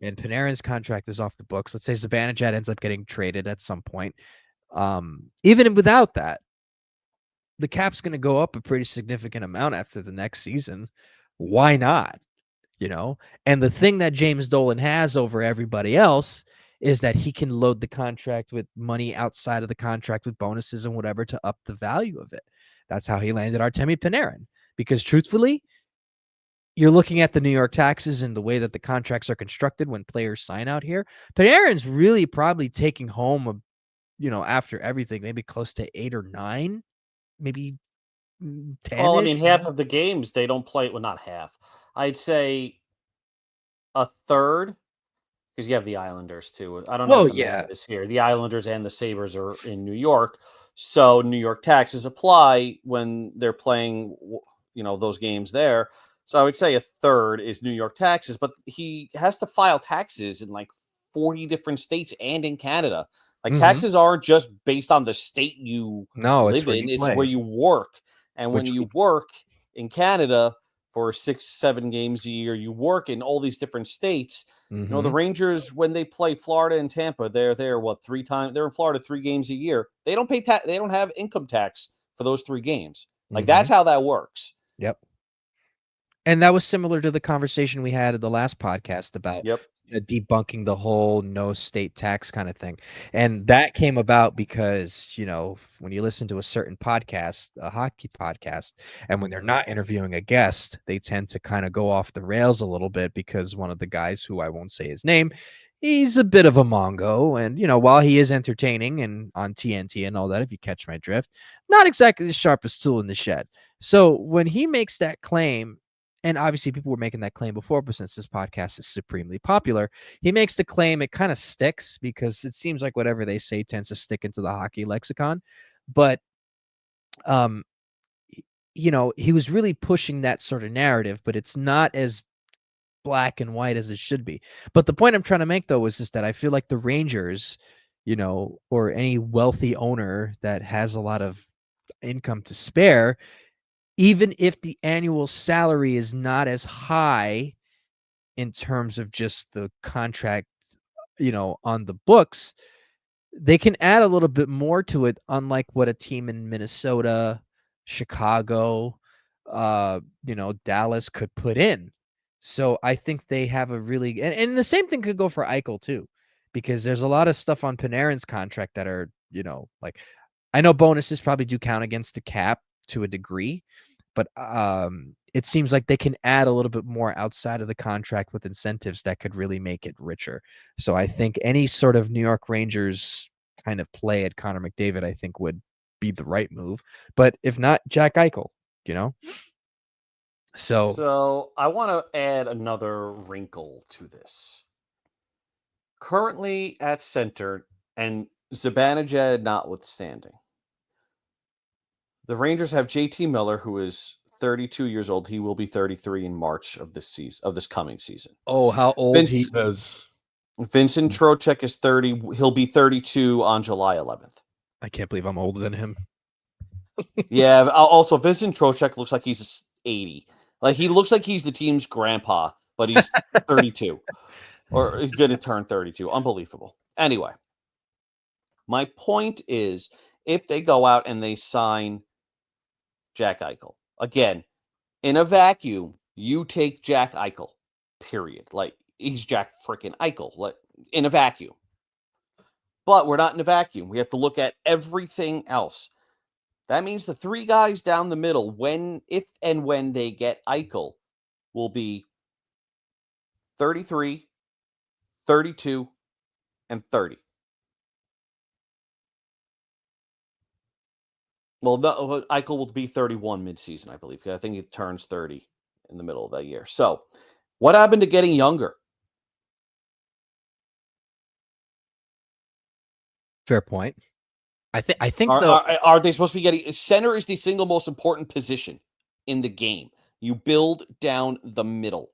and Panarin's contract is off the books, let's say Zibanejad ends up getting traded at some point, even without that, the cap's going to go up a pretty significant amount after the next season. Why not? And the thing that James Dolan has over everybody else is that he can load the contract with money outside of the contract with bonuses and whatever to up the value of it. That's how he landed Artemi Panarin. Because truthfully, you're looking at the New York taxes and the way that the contracts are constructed when players sign out here. Panarin's really probably taking home after everything, maybe close to 8 or 9, maybe Well, I mean, 10-ish. half of the games they don't play. Well, not half. I'd say a third, because you have the Islanders too. I don't know Well, what the math yeah. is here. The Islanders and the Sabres are in New York, so New York taxes apply when they're playing, those games there. So I would say a third is New York taxes, but he has to file taxes in like 40 different states and in Canada. Like Mhm. taxes aren't just based on the state you No, it's live where in, you it's where play, you work. And when which you work in Canada for 6, 7 games a year, you work in all these different states. The mhm. Rangers, when they play Florida and Tampa, they're there what 3 times? They're in Florida 3 games a year. They don't pay tax. They don't have income tax for those 3 games. Like that's Mhm. how that works. Yep. And that was similar to the conversation we had in the last podcast about Yep. debunking the whole no state tax kind of thing. And that came about because, when you listen to a certain podcast, a hockey podcast, and when they're not interviewing a guest, they tend to kind of go off the rails a little bit because one of the guys, who I won't say his name, he's a bit of a mongo. And, while he is entertaining and on TNT and all that, if you catch my drift, not exactly the sharpest tool in the shed. So when he makes that claim, and obviously people were making that claim before, but since this podcast is supremely popular, he makes the claim, it kind of sticks because it seems like whatever they say tends to stick into the hockey lexicon. But um he was really pushing that sort of narrative, but it's not as black and white as it should be. But the point I'm trying to make, though, is just that I feel like the Rangers, or any wealthy owner that has a lot of income to spare, even if the annual salary is not as high in terms of just the contract, on the books, they can add a little bit more to it, unlike what a team in Minnesota, Chicago, Dallas could put in. So I think they have a really, and the same thing could go for Eichel too, because there's a lot of stuff on Panarin's contract that are, like, I know bonuses probably do count against the cap to a degree, but it seems like they can add a little bit more outside of the contract with incentives that could really make it richer. So I think any sort of New York Rangers kind of play at Connor McDavid, I think, would be the right move. But if not, Jack Eichel, you know? So, So I want to add another wrinkle to this. Currently at center, and Zibanejad notwithstanding, the Rangers have JT Miller, who is 32 years old. He will be 33 in March of this season, of this coming season. oh, how old he Vince, is. Vincent Trocheck is 30. He'll be 32 on July 11th. I can't believe I'm older than him. Yeah. Also, Vincent Trocheck looks like he's 80. Like, he looks like he's the team's grandpa, but he's 32 or he's going to turn 32. Unbelievable. Anyway, my point is, if they go out and they sign Jack Eichel again in a vacuum, you take Jack Eichel. Period. Like, he's Jack freaking Eichel. Like, in a vacuum. But we're not in a vacuum. We have to look at everything else. That means the three guys down the middle, if and when they get Eichel, will be 33, 32, and 30. Well, no, Eichel will be 31 midseason, I believe. I think he turns 30 in the middle of that year. So, what happened to getting younger? Fair point. I think Are, though, are, are they supposed to be getting center is the single most important position in the game. You build down the middle.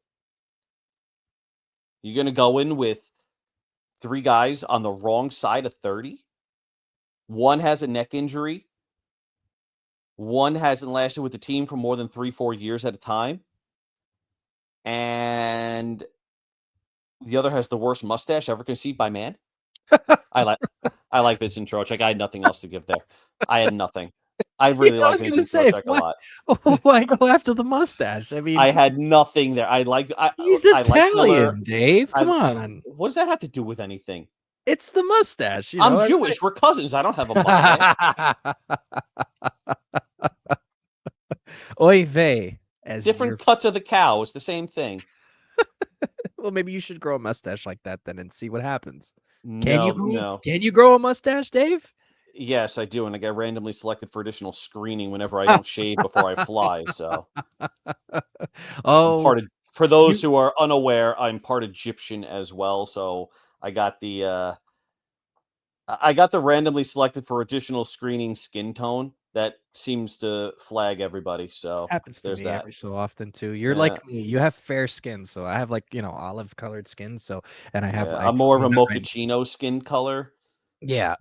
You're going to go in with three guys on the wrong side of 30. One has a neck injury. One hasn't lasted with the team for more than 3-4 years at a time. And the other has the worst mustache ever conceived by man. I like Vincent Trocheck. I had nothing else to give there. I had nothing. I really I like was gonna Vincent say, Trocheck a lot. why go after the mustache? I mean, I had nothing there. I he's like Miller. Italian, Dave. Come I on. What does that have to do with anything? It's the mustache, I'm everybody. Jewish. We're cousins. I don't have a mustache. Oy vey, as Different your cuts of the cow. It's the same thing. well, maybe you should grow a mustache like that then and see what happens. No, no. Can you grow a mustache, Dave? Yes, I do, and I get randomly selected for additional screening whenever I don't shave before I fly. So I'm Oh, part of. For those you who are unaware, I'm part Egyptian as well. So I got the randomly selected for additional screening skin tone that seems to flag everybody. So happens to there's me that. every so often too. You're Yeah, like me. You have fair skin, so I have, like, olive colored skin. So, and yeah. I I'm more of a I'm not right. mochaccino skin color. Yeah.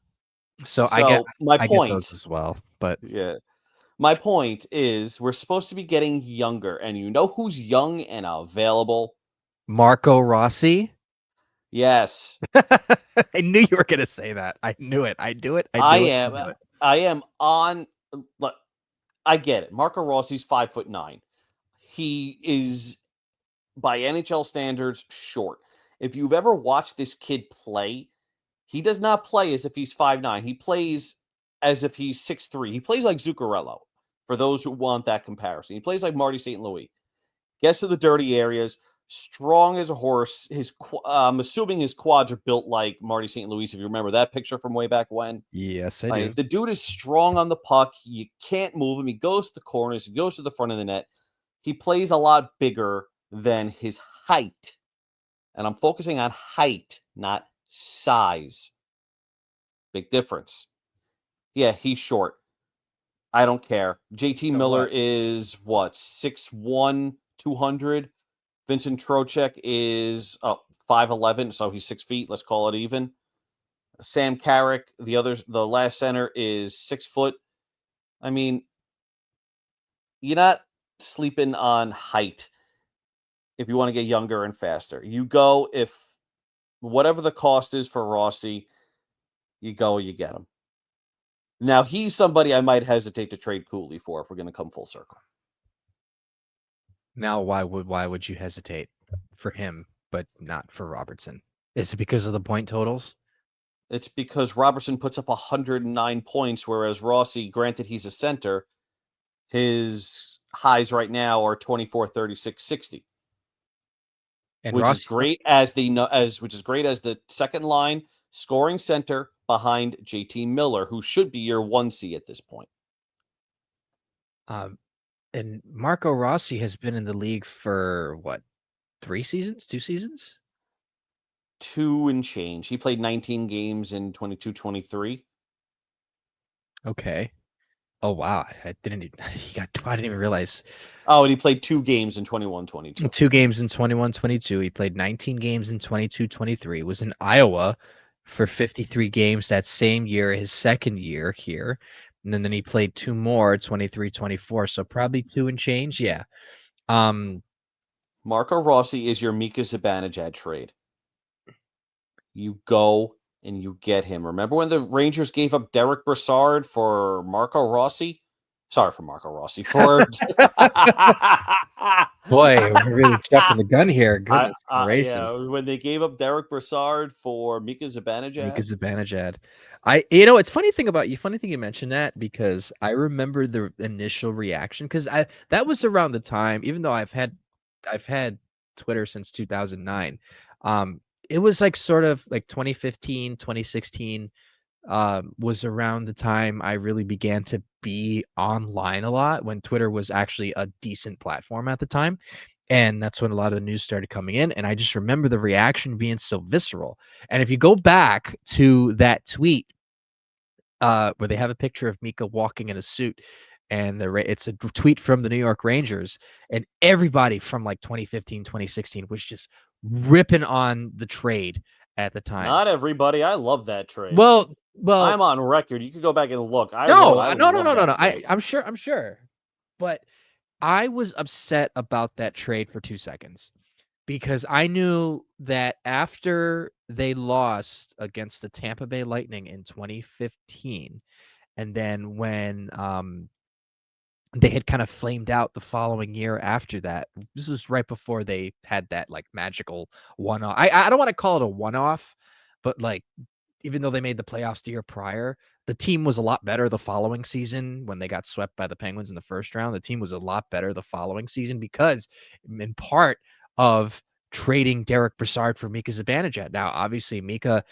So So my I get those point, as well. But yeah, my point is we're supposed to be getting younger, and you know who's young and available? Marco Rossi. Yes, I knew you were gonna say that. I knew it. I knew it. I I knew it. I am. knew it. I am on. Look, I get it. Marco Rossi's 5'9". he is, by NHL standards, short. If you've ever watched this kid play, he does not play as if he's 5'9". He plays as if he's 6'3". He plays like Zuccarello, for those who want that comparison. He plays like Marty St. Louis. Gets to the dirty areas, strong as a horse. I'm assuming his quads are built like Marty St. Louis, if you remember that picture from way back when. Yes, I do. The dude is strong on the puck. You can't move him. He goes to the corners. He goes to the front of the net. He plays a lot bigger than his height. And I'm focusing on height, not size. Big difference. Yeah, he's short. I don't care. JT Miller what? is what? 6'1", 200. Vincent Trocheck is 5'11", so he's 6 feet. Let's call it even. Sam Carrick, the last center, is 6 foot. I mean, you're not sleeping on height if you want to get younger and faster. You go, if whatever the cost is for Rossi, you go, you get him. Now, he's somebody I might hesitate to trade Cooley for if we're going to come full circle. Now, why would you hesitate for him, but not for Robertson? Is it because of the point totals? It's because Robertson puts up 109 points, whereas Rossi, granted he's a center, his highs right now are 24, 36, 60. And Which is Rossi's great as the second line scoring center behind JT Miller, who should be your 1C at this point. And Marco Rossi has been in the league for what, 3 seasons, 2 seasons? 2 and change. He played 19 games in 22-23. Okay. Oh wow, I didn't even realize. Oh, and he played 2 games in 21-22. 2 games in 21-22. He played 19 games in 22-23. Was in Iowa for 53 games that same year, his second year here. And then he played 2 more, 23-24. So probably 2 and change. Yeah. Marco Rossi is your Mika Zibanejad trade. You go and you get him. Remember when the Rangers gave up Derek Brassard for Marco Rossi? Sorry for Marco Rossi. For Boy, we're really jumping the gun here. Goodness gracious. Yeah, when they gave up Derek Brassard for Mika Mika Zibanejad. Zibanejad. It's funny thing you mentioned that, because I remember the initial reaction, because that was around the time, even though I've had Twitter since 2009. It was like sort of like 2015, 2016 was around the time I really began to be online a lot, when Twitter was actually a decent platform at the time. And that's when a lot of the news started coming in. And I just remember the reaction being so visceral. And if you go back to that tweet, where they have a picture of Mika walking in a suit, and it's a tweet from the New York Rangers, and everybody from like 2015, 2016 was just ripping on the trade at the time. Not everybody. I love that trade. Well, I'm on record. You can go back and look. no. Trade. I'm sure. But I was upset about that trade for 2 seconds, because I knew that after they lost against the Tampa Bay Lightning in 2015, and then when they had kind of flamed out the following year after that. This was right before they had that like magical one-off. I don't want to call it a one-off, but like, even though they made the playoffs the year prior, the team was a lot better the following season when they got swept by the Penguins in the first round. The team was a lot better the following season because, in part, of trading Derek Brassard for Mika Zibanejad. Now, obviously, Mika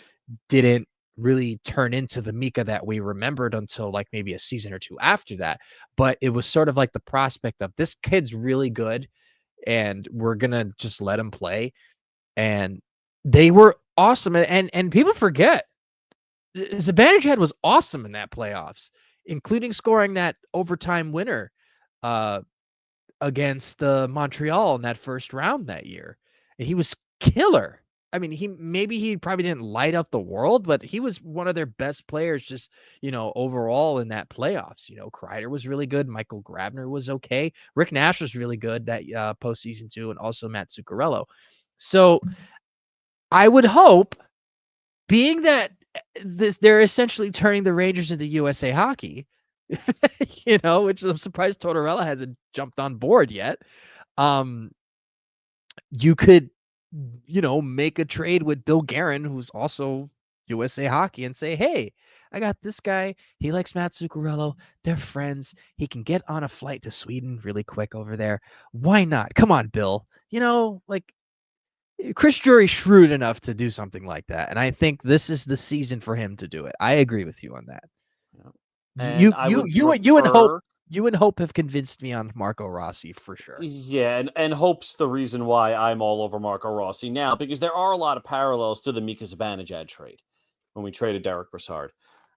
didn't really turn into the Mika that we remembered until like maybe a season or 2 after that. But it was sort of like the prospect of, this kid's really good and we're going to just let him play. And they were awesome. And people forget, Zibanejad was awesome in that playoffs, including scoring that overtime winner against Montreal in that first round that year. And he was killer. I mean, he probably didn't light up the world, but he was one of their best players just, overall in that playoffs. Kreider was really good. Michael Grabner was okay. Rick Nash was really good that postseason too, and also Matt Zuccarello. So I would hope, being that they're essentially turning the Rangers into USA Hockey, which I'm surprised Tortorella hasn't jumped on board yet. You could, make a trade with Bill Guerin, who's also USA Hockey, and say, "Hey, I got this guy. He likes Matt Zuccarello. They're friends. He can get on a flight to Sweden really quick over there. Why not? Come on, Bill. Chris Drury's shrewd enough to do something like that, and I think this is the season for him to do it. I agree with you on that. Yeah. And You I you would you and you and Hope prefer, you and Hope have convinced me on Marco Rossi for sure. yeah, and Hope's the reason why I'm all over Marco Rossi now, because there are a lot of parallels to the Mika Zibanejad trade when we traded Derek Brassard.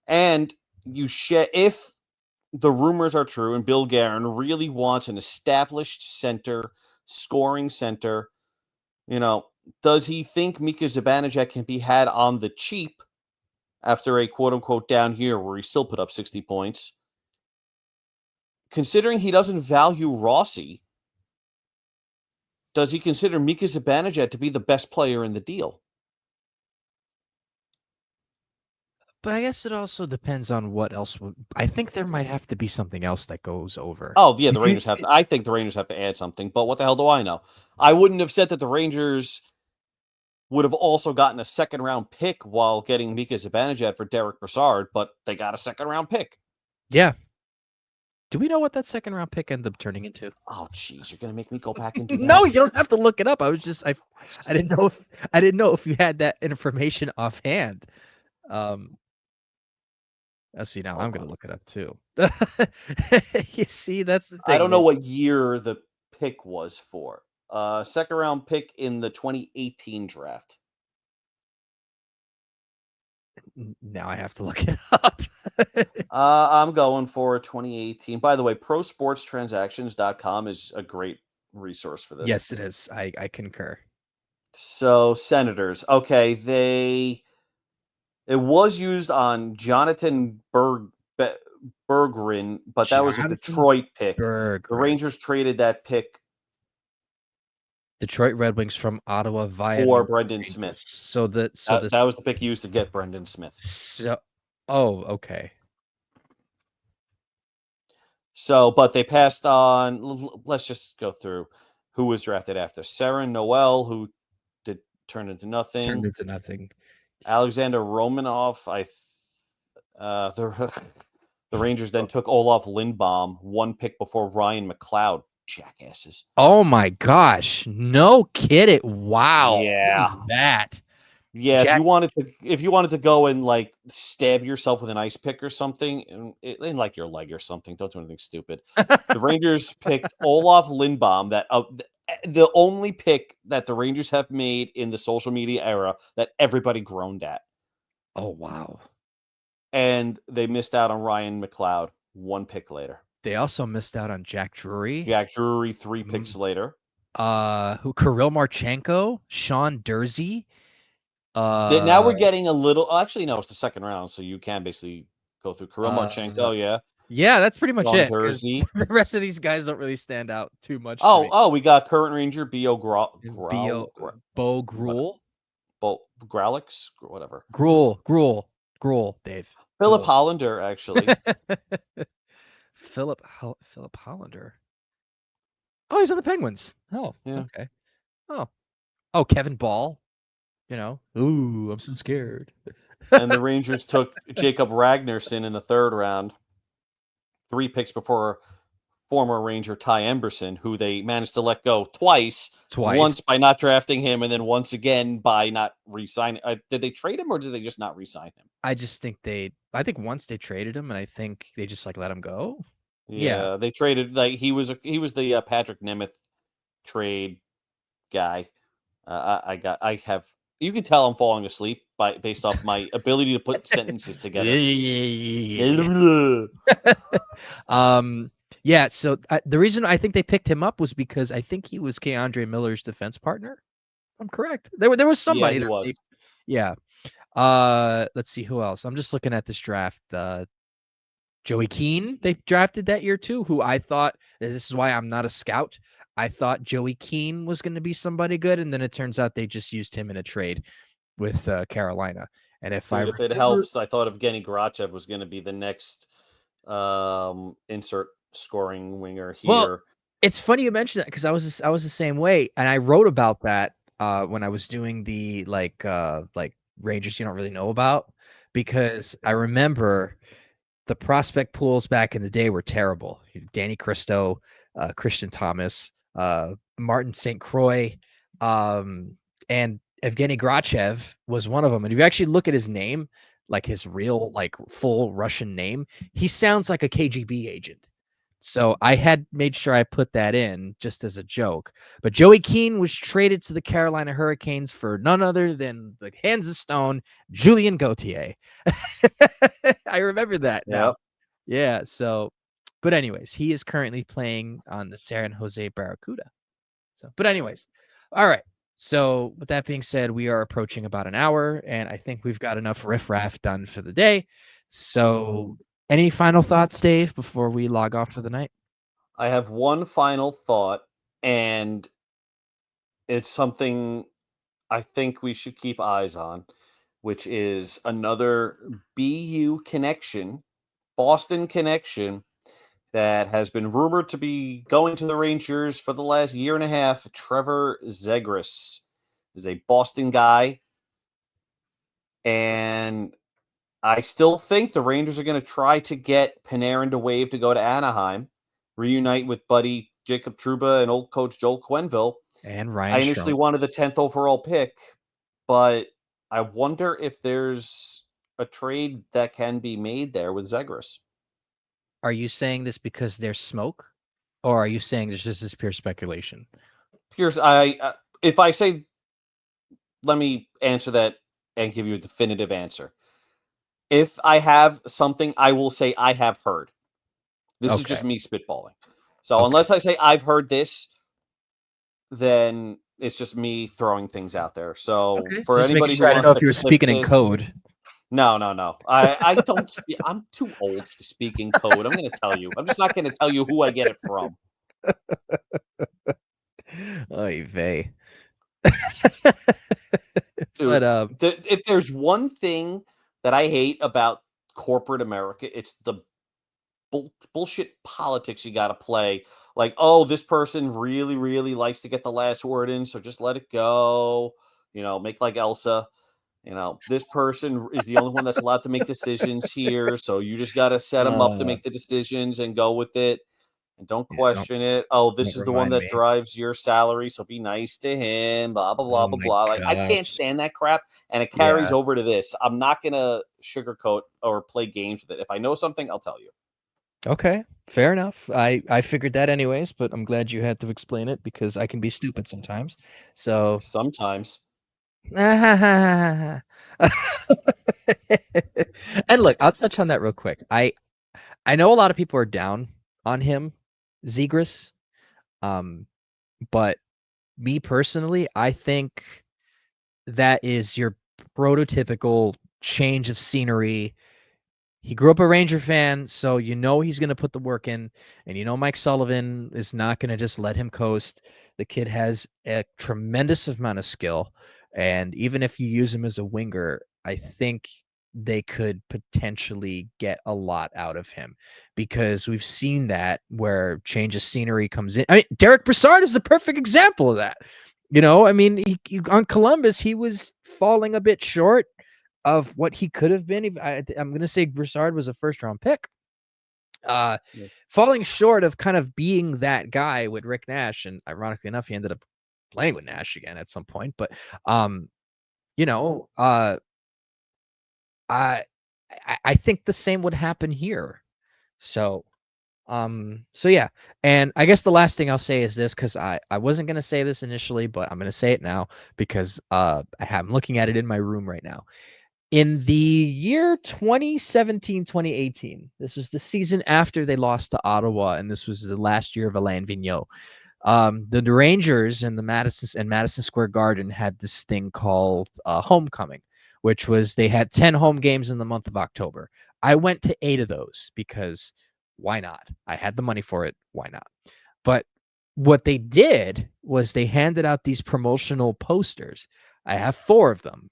And if the rumors are true and Bill Guerin really wants an established center, scoring center, does he think Mika Zibanejad can be had on the cheap after a quote unquote down year where he still put up 60 points? Considering he doesn't value Rossi, does he consider Mika Zibanejad to be the best player in the deal? But I guess it also depends on what else I think there might have to be something else that goes over. Oh, yeah, the If you Rangers have to, I think the Rangers have to add something, but what the hell do I know? I wouldn't have said that the Rangers would have also gotten a second round pick while getting Mika Zibanejad for Derek Brassard, but they got a second round pick. Yeah. Do we know what that second round pick ended up turning into? Oh, jeez, you're gonna make me go back and do No, that? you don't have to look it up. I didn't know if you had that information offhand. Let's see now. I'm Hold gonna on. look it up too. You see, that's the I thing. don't know what year the pick was for. Second round pick in the 2018 draft. Now I have to look it up. I'm going for 2018. By the way, prosportstransactions.com is a great resource for this. Yes, it is. I concur. So, Senators. Okay, it was used on Jonathan Berggren, but that was a Jonathan Detroit pick. The Berggren. Rangers traded that pick Detroit Red Wings from Ottawa via New for York Brendan Smith. Rangers. So That was this the pick used to get Brendan Smith. so oh, okay. So, but they passed on. Let's just go through who was drafted after Saren Noel, who did turn into Turned nothing. into nothing. Alexander Romanov. The the Rangers then took Olaf Lindbaum, one pick before Ryan McLeod. Jackasses. Oh my gosh. No kidding. Wow. What Yeah. is that? Yeah, Jack if you wanted to go and like stab yourself with an ice pick or something, in like your leg or something, don't do anything stupid. The Rangers picked Olaf Lindbaum, the only pick that the Rangers have made in the social media era that everybody groaned at, Oh wow. and they missed out on Ryan McLeod one pick later. They also missed out on Jack Drury. Jack Drury three Mm, picks later. who Kirill Marchenko, Sean Dursey. Now Uh we're getting a little. Actually, no, it's the second round, so you can basically go through Kirill uh Marchenko. Yeah, yeah, that's pretty much Sean it because Dursey. the rest of these guys don't really stand out too much to me. Oh, we got current Ranger B.O. And Bo What? Gruel. Growlix, whatever. Gruel, Dave. Philip Gruel. Hollander, actually. Philip Hollander. Oh, he's on the Penguins. Oh, Yeah. okay. Oh. Oh, Kevin Ball. Ooh, I'm so scared. And the Rangers took Jacob Ragnarsson in the third round, three picks before former Ranger Ty Emberson, who they managed to let go twice. Twice. Once by not drafting him, and then once again by not re-signing. Did they trade him, or did they just not re-sign him? I think once they traded him, and I think they just let him go. Yeah. Yeah, they traded he was the Patrick Nemeth trade guy. I have. You can tell I'm falling asleep based off my ability to put sentences together. um. Yeah. So the reason I think they picked him up was because I think he was Keandre Miller's defense partner. I'm correct. There was Yeah, somebody he that was. yeah. Let's see who else. I'm just looking at this draft. Joey Keane, they drafted that year too, who I thought, this is why I'm not a scout. I thought Joey Keane was going to be somebody good, and then it turns out they just used him in a trade with Carolina. And if I Dude, if it remember, helps, I thought Evgeny Garachev was going to be the next insert scoring winger well, here. It's funny you mentioned that because I was the same way, and I wrote about that when I was doing the like Rangers you don't really know about, because I remember the prospect pools back in the day were terrible. Danny Cristo, Christian Thomas, Martin St. Croix, um, and Evgeny Grachev was one of them. And if you actually look at his name, like his real, like full Russian name, he sounds like a KGB agent. So I had made sure I put that in just as a joke. But Joey Keane was traded to the Carolina Hurricanes for none other than the hands of stone, Julien Gauthier. I remember that now. Yep. Yeah, so but anyways, he is currently playing on the San Jose Barracuda. So, but anyways, all right. So, with that being said, we are approaching about an hour, and I think we've got enough riffraff done for the day. So, any final thoughts, Dave, before we log off for the night? I have one final thought, and it's something I think we should keep eyes on, which is another BU connection, Boston connection that has been rumored to be going to the Rangers for the last year and a half. Trevor Zegras is a Boston guy, and I still think the Rangers are going to try to get Panarin to waive to go to Anaheim, reunite with buddy Jacob Trouba and old coach Joel Quenville. And I Ryan initially Strome. wanted the 10th overall pick, but I wonder if there's a trade that can be made there with Zegras. Are you saying this because there's smoke, or are you saying this is just pure speculation? Here's if I say, let me answer that and give you a definitive answer. If I have something, I will say I have heard. This is just Okay. me spitballing. So Okay. unless I say I've heard this, then it's just me throwing things out there. So Okay. for Just making anybody who sure. I don't wants know if to you were clip speaking in this, code. no. I don't speak. I'm too old to speak in code. I'm going to tell you. I'm just not going to tell you who I get it from. Oy vey. Dude, But if there's one thing that I hate about corporate America, it's the bullshit politics you got to play. Like, oh, this person really, really likes to get the last word in, so just let it go. Make like Elsa. This person is the only one that's allowed to make decisions here, so you just got to set them up to uh make the decisions and go with it. And don't yeah, question it. Oh, this don't is the one remind that me. drives your salary, so be nice to him. Blah blah blah Oh blah my blah. Like I can't gosh. stand that crap, and it carries Yeah. over to this. I'm not gonna sugarcoat or play games with it. If I know something, I'll tell you. Okay. Fair enough. I figured that anyways, but I'm glad you had to explain it because I can be stupid sometimes. So Sometimes. and look, I'll touch on that real quick. I know a lot of people are down on him, Zegras. Um, but me personally, I think that is your prototypical change of scenery. He grew up a Ranger fan, so you know he's going to put the work in, and you know Mike Sullivan is not going to just let him coast. The kid has a tremendous amount of skill, and even if you use him as a winger, I think they could potentially get a lot out of him because we've seen that where change of scenery comes in. I mean, Derek Brassard is the perfect example of that. I mean, on Columbus, he was falling a bit short of what he could have been. I'm going to say Broussard was a first round pick. Uh, Yeah. Falling short of kind of being that guy with Rick Nash, and ironically enough, he ended up playing with Nash again at some point. But um, you know, uh, I I think the same would happen here. So so yeah, and I guess the last thing I'll say is this because I wasn't gonna say this initially, but I'm gonna say it now because I'm looking at it in my room right now. In the year 2017-2018, this was the season after they lost to Ottawa, and this was the last year of Alain Vigneault. The Rangers and the Madison Square Garden had this thing called Homecoming, which was they had 10 home games in the month of October. I went to 8 of those because why not? I had the money for it. Why not? But what they did was they handed out these promotional posters. I have 4 of them,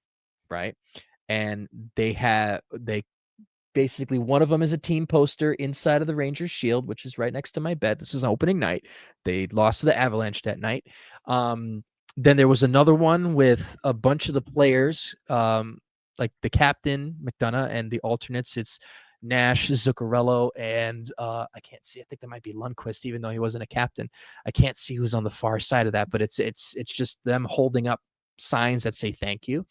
right? And they basically one of them is a team poster inside of the Rangers shield, which is right next to my bed. This is opening night. They lost to the Avalanche that night. Then there was another one with a bunch of the players, like the captain, McDonough, and the alternates. It's Nash, Zuccarello, and I can't see. I think that might be Lundqvist, even though he wasn't a captain. I can't see who's on the far side of that, but it's just them holding up signs that say thank you.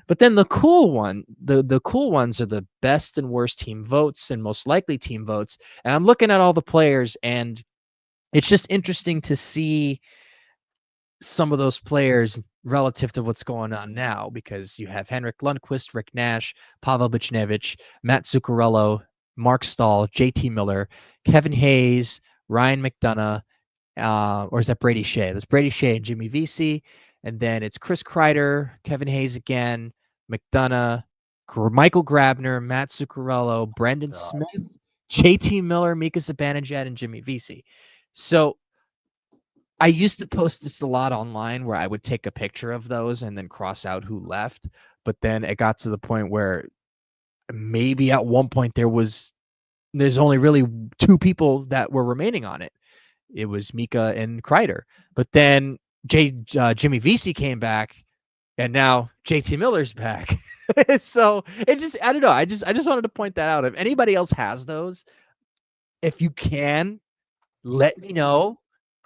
But then the cool ones are the best and worst team votes and most likely team votes. And I'm looking at all the players, and it's just interesting to see some of those players relative to what's going on now, because you have Henrik Lundqvist, Rick Nash, Pavel Buchnevich, Matt Zuccarello, Mark Stahl, JT Miller, Kevin Hayes, Ryan McDonough, or is that Brady Shea? That's Brady Shea and Jimmy Vesey. And then it's Chris Kreider, Kevin Hayes again, McDonough, Michael Grabner, Matt Zuccarello, Brendan God. Smith, JT Miller, Mika Zibanejad, and Jimmy Vesey. So I used to post this a lot online where I would take a picture of those and then cross out who left. But then it got to the point where maybe at one point there's only really two people that were remaining on it. It was Mika and Kreider. But then Jimmy Vesey came back, and now JT Miller's back. So it just, I don't know. I just wanted to point that out. If anybody else has those, if you can, let me know,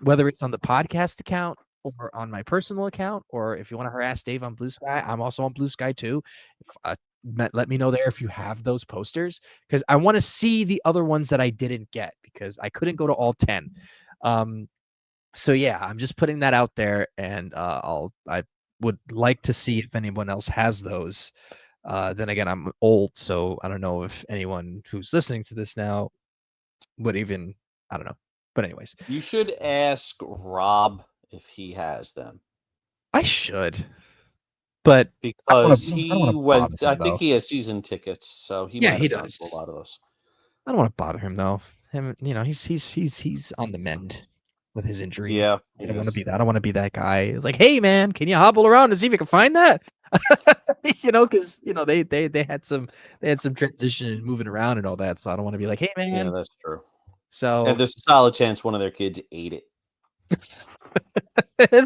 whether it's on the podcast account or on my personal account, or if you want to harass Dave on Blue Sky, I'm also on Blue Sky too. Let me know there if you have those posters, because I want to see the other ones that I didn't get because I couldn't go to all 10. So yeah, I'm just putting that out there, and I would like to see if anyone else has those. Then again, I'm old, so I don't know if anyone who's listening to this now would even, I don't know. But anyways, You should ask Rob if he has them. I should, but Because I don't want he to bother went, I him think though. he has season tickets, so he Yeah, might he have gone to a does. lot of those. I don't want to bother him though. Him, he's on the mend with his injury. Yeah, I he don't want to is. be that. I don't want to be that guy. It's like, hey man, can you hobble around to see if you can find that? Because they had some transition and moving around and all that. So I don't want to be like, hey Yeah, man. that's true. And So there's a solid chance one of their kids ate it.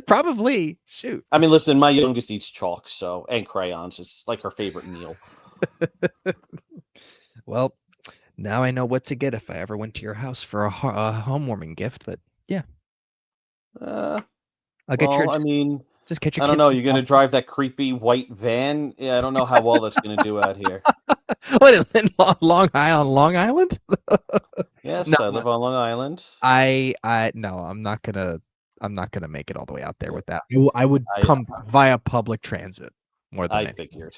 probably shoot. I mean, listen, my youngest eats chalk, so and crayons. It's like her favorite meal. Well, now I know what to get if I ever went to your house for a home-warming gift. But yeah, I'll get your Well, I mean, just get your I don't kids know. some You're going to popcorn. drive that creepy white van? Yeah, I don't know how well that's going to do out here. What in Long Island? Long Island? No, Yes, I live on Long Island. no, I'm not gonna make it all the way out there Yeah, with that. I would I come via public transit more than I anything. figured.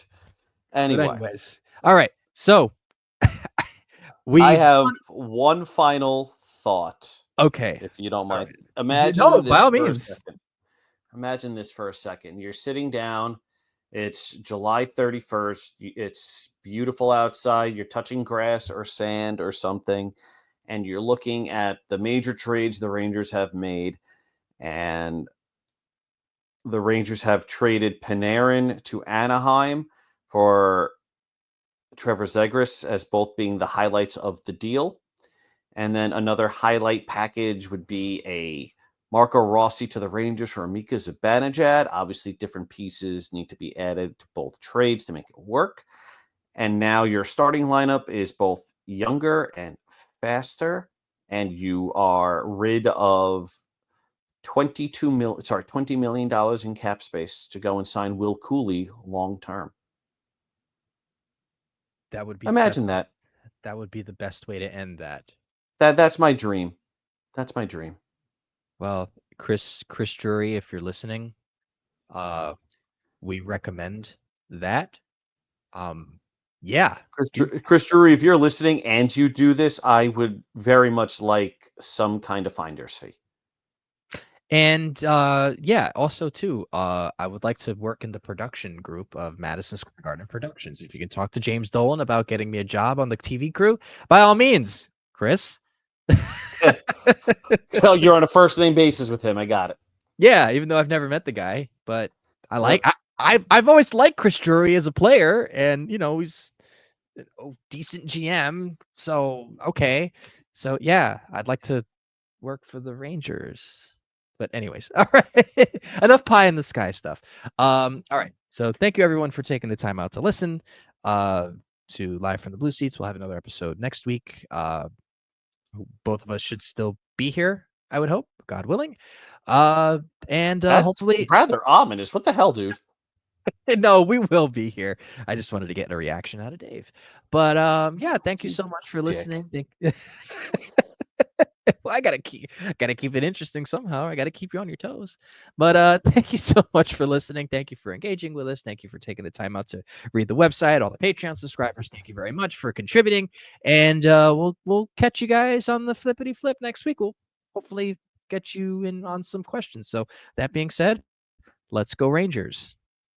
But Anyway, anyways, all right. So I we've have one final thought, okay. if you don't All mind. right. No, Imagine by this all for a means. second. Imagine this for a second. You're sitting down. It's July 31st. It's beautiful outside. You're touching grass or sand or something, and you're looking at the major trades the Rangers have made. And the Rangers have traded Panarin to Anaheim for Trevor Zegras as both being the highlights of the deal. And then another highlight package would be a Marco Rossi to the Rangers for Mika Zibanejad. Obviously, different pieces need to be added to both trades to make it work. And now your starting lineup is both younger and faster, and you are rid of $20 million in cap space to go and sign Will Cooley long term. That would be the best. Imagine that. That would be the best way to end that. That's my dream. That's my dream. Well, Chris Drury, if you're listening, uh, we recommend that. Yeah. Chris Drury, if you're listening and you do this, I would very much like some kind of finder's fee. And yeah, also too, I would like to work in the production group of Madison Square Garden Productions. If you can talk to James Dolan about getting me a job on the TV crew, by all means, Chris. Well, you're on a first name basis with him. I got it. Yeah, even though I've never met the guy, but Yep. I've always liked Chris Drury as a player, and he's decent GM. So okay. So yeah, I'd like to work for the Rangers. But anyways, all right. Enough pie in the sky stuff. All right. So thank you everyone for taking the time out to listen. To Live from the Blue Seats. We'll have another episode next week. Both of us should still be here, I would hope, God willing. And That's hopefully rather ominous. What the hell, dude? no, we will be here. I just wanted to get a reaction out of Dave. But yeah, thank you You so much for dick. listening. Well, I gotta keep it interesting somehow. I gotta keep you on your toes. But thank you so much for listening. Thank you for engaging with us. Thank you for taking the time out to read the website. All the Patreon subscribers, thank you very much for contributing. And we'll catch you guys on the flippity flip next week. We'll hopefully get you in on some questions. So that being said, let's go Rangers.